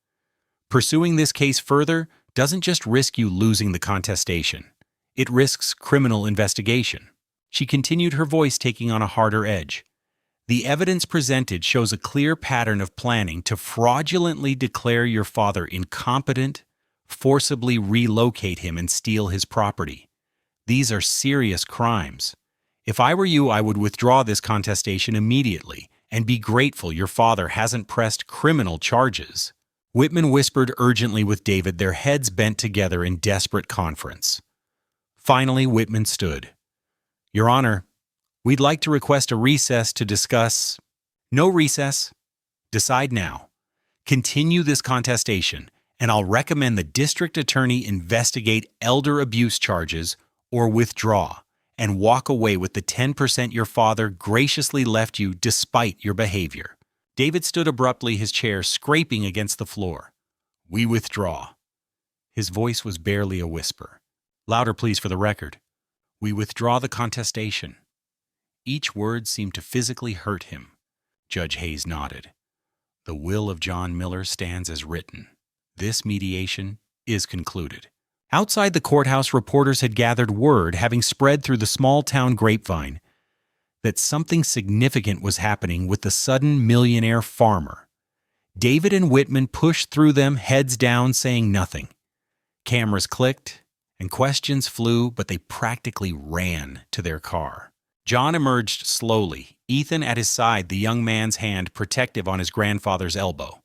Pursuing this case further doesn't just risk you losing the contestation. It risks criminal investigation." She continued, her voice taking on a harder edge. "The evidence presented shows a clear pattern of planning to fraudulently declare your father incompetent, forcibly relocate him, and steal his property. These are serious crimes. If I were you, I would withdraw this contestation immediately and be grateful your father hasn't pressed criminal charges." Whitman whispered urgently with David, their heads bent together in desperate conference. Finally, Whitman stood. "Your Honor, we'd like to request a recess to discuss—" "No recess. Decide now. Continue this contestation, and I'll recommend the district attorney investigate elder abuse charges or withdraw and walk away with the 10% your father graciously left you despite your behavior." David stood abruptly, his chair scraping against the floor. "We withdraw." His voice was barely a whisper. "Louder, please, for the record." "We withdraw the contestation." Each word seemed to physically hurt him. Judge Hayes nodded. "The will of John Miller stands as written. This mediation is concluded." Outside the courthouse, reporters had gathered word, having spread through the small-town grapevine, that something significant was happening with the sudden millionaire farmer. David and Whitman pushed through them, heads down, saying nothing. Cameras clicked, and questions flew, but they practically ran to their car. John emerged slowly, Ethan at his side, the young man's hand protective on his grandfather's elbow.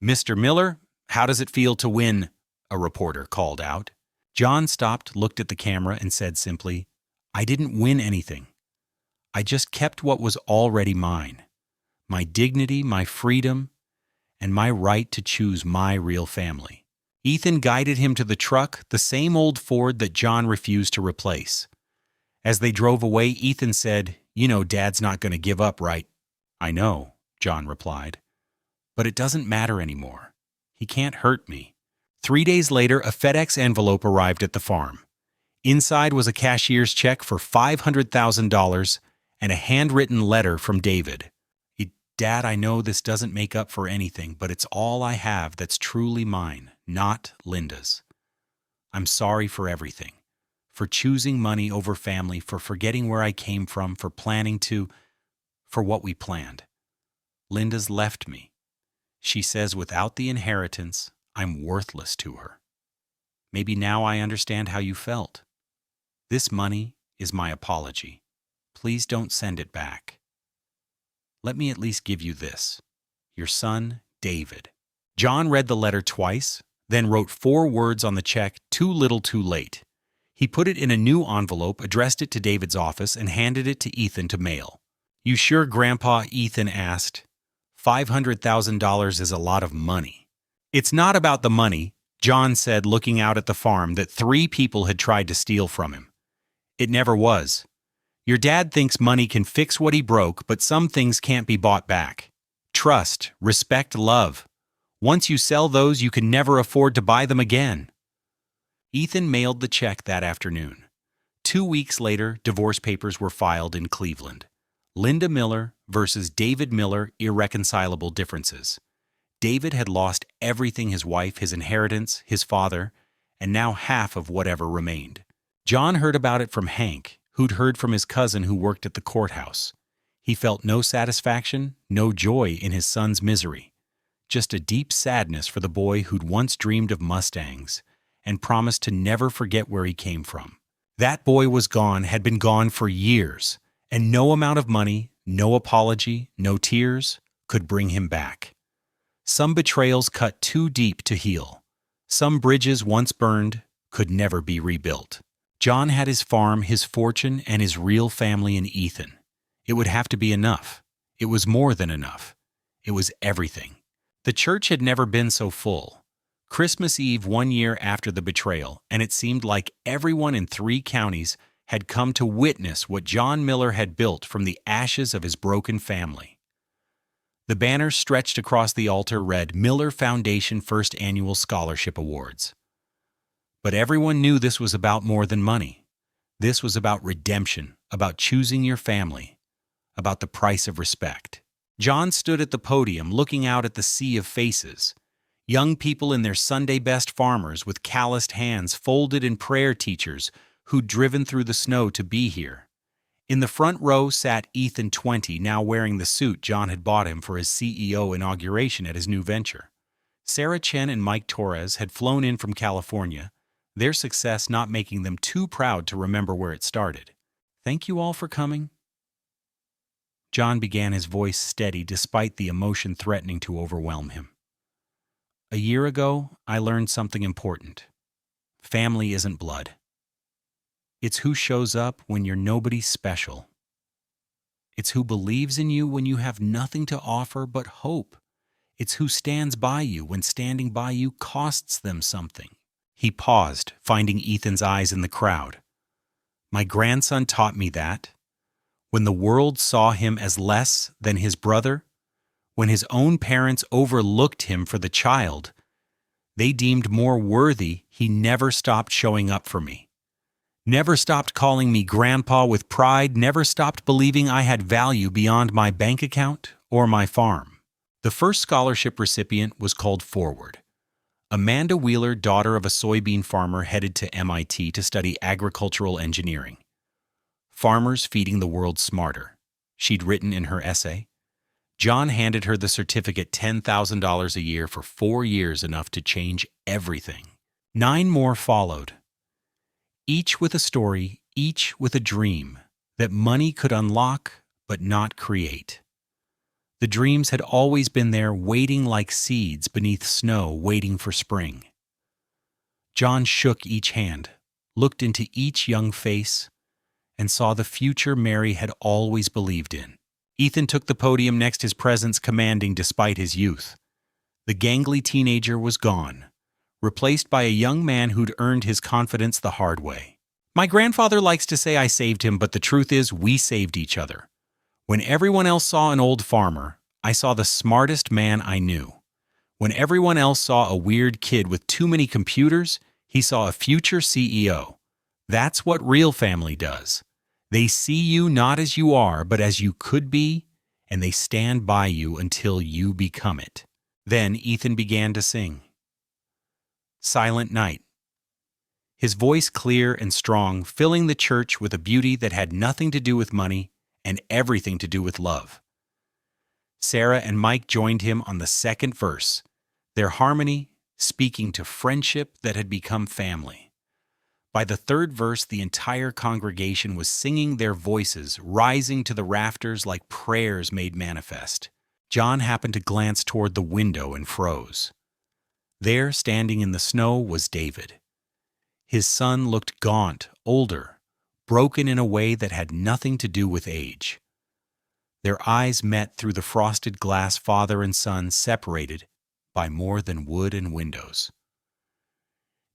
"Mr. Miller, how does it feel to win?" a reporter called out. John stopped, looked at the camera, and said simply, "I didn't win anything. I just kept what was already mine. My dignity, my freedom, and my right to choose my real family." Ethan guided him to the truck, the same old Ford that John refused to replace. As they drove away, Ethan said, "You know Dad's not going to give up, right?" "I know," John replied. "But it doesn't matter anymore. He can't hurt me." 3 days later, a FedEx envelope arrived at the farm. Inside was a cashier's check for $500,000 and a handwritten letter from David. "Dad, I know this doesn't make up for anything, but it's all I have that's truly mine, not Linda's. I'm sorry for everything. For choosing money over family, for forgetting where I came from, for for what we planned. Linda's left me. She says without the inheritance, I'm worthless to her. Maybe now I understand how you felt. This money is my apology. Please don't send it back. Let me at least give you this. Your son, David." John read the letter twice, then wrote 4 words on the check, "Too little, too late." He put it in a new envelope, addressed it to David's office, and handed it to Ethan to mail. "You sure, Grandpa?" Ethan asked. $500,000 is a lot of money. "It's not about the money," John said, looking out at the farm that 3 people had tried to steal from him. "It never was. Your dad thinks money can fix what he broke, but some things can't be bought back. Trust, respect, love. Once you sell those, you can never afford to buy them again." Ethan mailed the check that afternoon. 2 weeks later, divorce papers were filed in Cleveland. Linda Miller versus David Miller, irreconcilable differences. David had lost everything: his wife, his inheritance, his father, and now half of whatever remained. John heard about it from Hank, who'd heard from his cousin who worked at the courthouse. He felt no satisfaction, no joy in his son's misery, just a deep sadness for the boy who'd once dreamed of Mustangs and promised to never forget where he came from. That boy was gone, had been gone for years, and no amount of money, no apology, no tears could bring him back. Some betrayals cut too deep to heal. Some bridges once burned could never be rebuilt. John had his farm, his fortune, and his real family in Ethan. It would have to be enough. It was more than enough. It was everything. The church had never been so full. Christmas Eve 1 year after the betrayal, and it seemed like everyone in 3 counties had come to witness what John Miller had built from the ashes of his broken family. The banner stretched across the altar read Miller Foundation First Annual Scholarship Awards. But everyone knew this was about more than money. This was about redemption, about choosing your family, about the price of respect. John stood at the podium looking out at the sea of faces. Young people in their Sunday best, farmers with calloused hands folded in prayer, teachers who'd driven through the snow to be here. In the front row sat Ethan, 20, now wearing the suit John had bought him for his CEO inauguration at his new venture. Sarah Chen and Mike Torres had flown in from California, their success not making them too proud to remember where it started. "Thank you all for coming." John began, his voice steady despite the emotion threatening to overwhelm him. "A year ago, I learned something important. Family isn't blood. It's who shows up when you're nobody special. It's who believes in you when you have nothing to offer but hope. It's who stands by you when standing by you costs them something." He paused, finding Ethan's eyes in the crowd. "My grandson taught me that. When the world saw him as less than his brother, when his own parents overlooked him for the child they deemed more worthy, he never stopped showing up for me. Never stopped calling me grandpa with pride, never stopped believing I had value beyond my bank account or my farm." The first scholarship recipient was called forward. Amanda Wheeler, daughter of a soybean farmer, headed to MIT to study agricultural engineering. "Farmers feeding the world smarter," she'd written in her essay. John handed her the certificate, $10,000 a year for 4 years, enough to change everything. 9 more followed, each with a story, each with a dream that money could unlock but not create. The dreams had always been there, waiting like seeds beneath snow, waiting for spring. John shook each hand, looked into each young face, and saw the future Mary had always believed in. Ethan took the podium next, his presence commanding despite his youth. The gangly teenager was gone, replaced by a young man who'd earned his confidence the hard way. "My grandfather likes to say I saved him, but the truth is we saved each other. When everyone else saw an old farmer, I saw the smartest man I knew. When everyone else saw a weird kid with too many computers, he saw a future CEO. That's what real family does. They see you not as you are, but as you could be, and they stand by you until you become it." Then Ethan began to sing. "Silent Night." His voice clear and strong, filling the church with a beauty that had nothing to do with money and everything to do with love. Sarah and Mike joined him on the second verse, their harmony speaking to friendship that had become family. By the third verse, the entire congregation was singing, their voices rising to the rafters like prayers made manifest. John happened to glance toward the window and froze. There, standing in the snow, was David. His son looked gaunt, older, broken in a way that had nothing to do with age. Their eyes met through the frosted glass, father and son separated by more than wood and windows.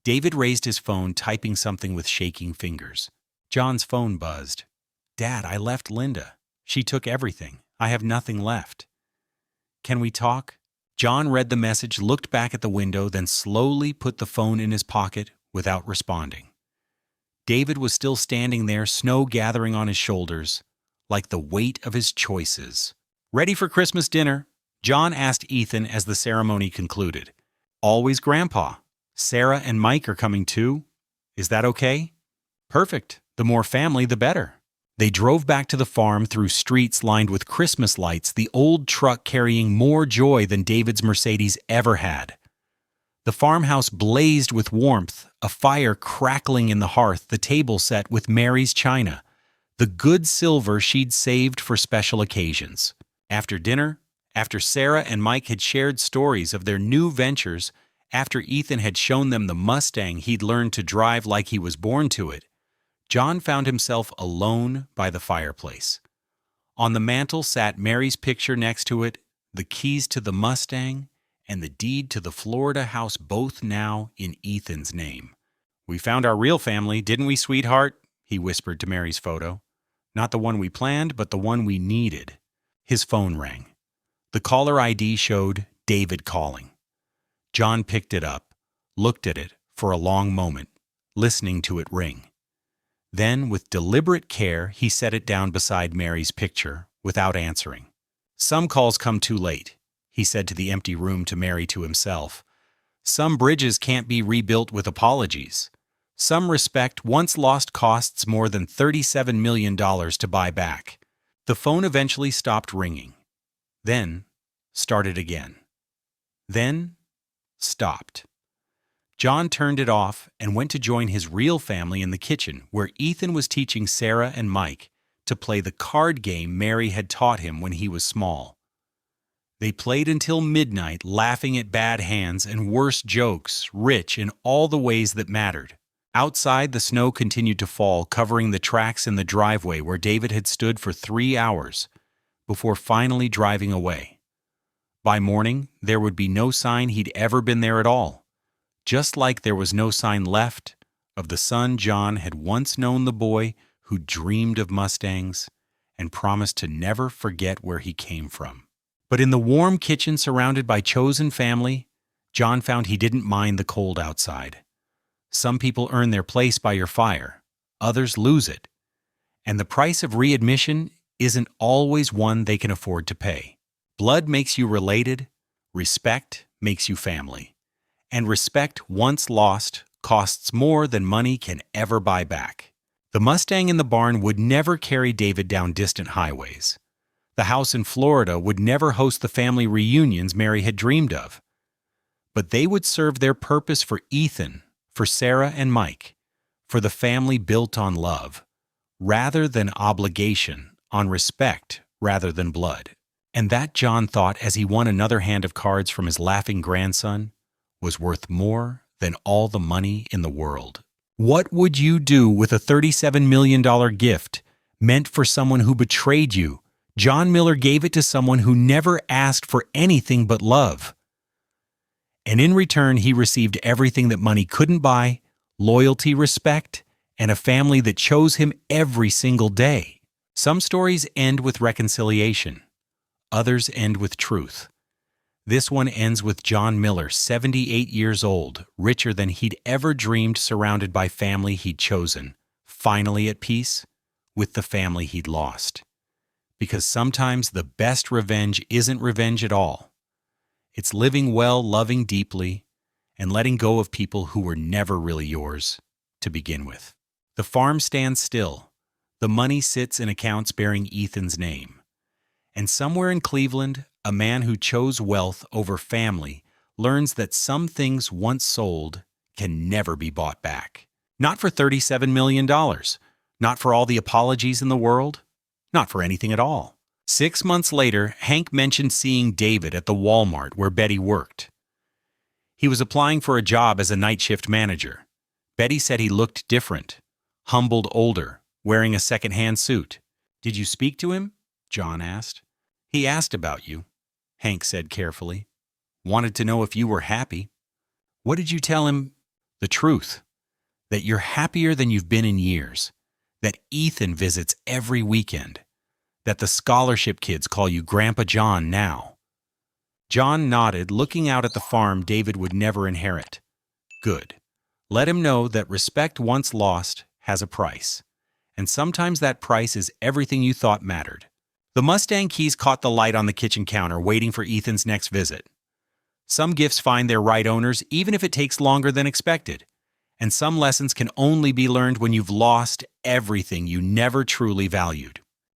David raised his phone, typing something with shaking fingers. John's phone buzzed. "Dad, I left Linda. She took everything. I have nothing left. Can we talk?" John read the message, looked back at the window, then slowly put the phone in his pocket without responding. David was still standing there, snow gathering on his shoulders, like the weight of his choices. "Ready for Christmas dinner?" John asked Ethan as the ceremony concluded. "Always Grandpa. Sarah and Mike are coming too. Is that okay?" "Perfect. The more family, the better." They drove back to the farm through streets lined with Christmas lights, the old truck carrying more joy than David's Mercedes ever had. The farmhouse blazed with warmth, a fire crackling in the hearth, the table set with Mary's china, the good silver she'd saved for special occasions. After dinner, After Sarah and Mike had shared stories of their new ventures, after Ethan had shown them the Mustang he'd learned to drive like he was born to it, John found himself alone by the fireplace. On the mantel sat Mary's picture next to it, the keys to the Mustang, and the deed to the Florida house, both now in Ethan's name. "We found our real family, didn't we, sweetheart?" he whispered to Mary's photo. "Not the one we planned, but the one we needed." His phone rang. The caller ID showed David calling. John picked it up, looked at it for a long moment, listening to it ring. Then, with deliberate care, he set it down beside Mary's picture, without answering. "Some calls come too late," he said to the empty room, to Mary, to himself. "Some bridges can't be rebuilt with apologies. Some respect once lost costs more than $37 million to buy back." The phone eventually stopped ringing. Then started again. Then stopped. John turned it off and went to join his real family in the kitchen, where Ethan was teaching Sarah and Mike to play the card game Mary had taught him when he was small. They played until midnight, laughing at bad hands and worse jokes, rich in all the ways that mattered. Outside, the snow continued to fall, covering the tracks in the driveway where David had stood for 3 hours before finally driving away. By morning, there would be no sign he'd ever been there at all, just like there was no sign left of the son John had once known, the boy who dreamed of Mustangs and promised to never forget where he came from. But in the warm kitchen surrounded by chosen family, John found he didn't mind the cold outside. Some people earn their place by your fire, others lose it. And the price of readmission isn't always one they can afford to pay. Blood makes you related, respect makes you family. And respect once lost costs more than money can ever buy back. The Mustang in the barn would never carry David down distant highways. The house in Florida would never host the family reunions Mary had dreamed of. But they would serve their purpose for Ethan, for Sarah and Mike, for the family built on love, rather than obligation, on respect rather than blood. And that, John thought as he won another hand of cards from his laughing grandson, was worth more than all the money in the world. What would you do with a $37 million gift meant for someone who betrayed you? John Miller gave it to someone who never asked for anything but love. And in return, he received everything that money couldn't buy: loyalty, respect, and a family that chose him every single day. Some stories end with reconciliation. Others end with truth. This one ends with John Miller, 78 years old, richer than he'd ever dreamed, surrounded by family he'd chosen, finally at peace with the family he'd lost. Because sometimes the best revenge isn't revenge at all. It's living well, loving deeply, and letting go of people who were never really yours to begin with. The farm stands still. The money sits in accounts bearing Ethan's name. And somewhere in Cleveland, a man who chose wealth over family learns that some things once sold can never be bought back. Not for $37 million, not for all the apologies in the world, not for anything at all. 6 months later, Hank mentioned seeing David at the Walmart where Betty worked. He was applying for a job as a night shift manager. Betty said he looked different, humbled, older, wearing a second-hand suit. "Did you speak to him?" John asked. "He asked about you," Hank said carefully. "Wanted to know if you were happy." "What did you tell him?" "The truth. That you're happier than you've been in years. That Ethan visits every weekend. That the scholarship kids call you Grandpa John now." John nodded, looking out at the farm David would never inherit. Good. Let him know that respect once lost has a price. And sometimes that price is everything you thought mattered. The Mustang keys caught the light on the kitchen counter, waiting for Ethan's next visit. Some gifts find their right owners, even if it takes longer than expected. And some lessons can only be learned when you've lost everything you never truly valued.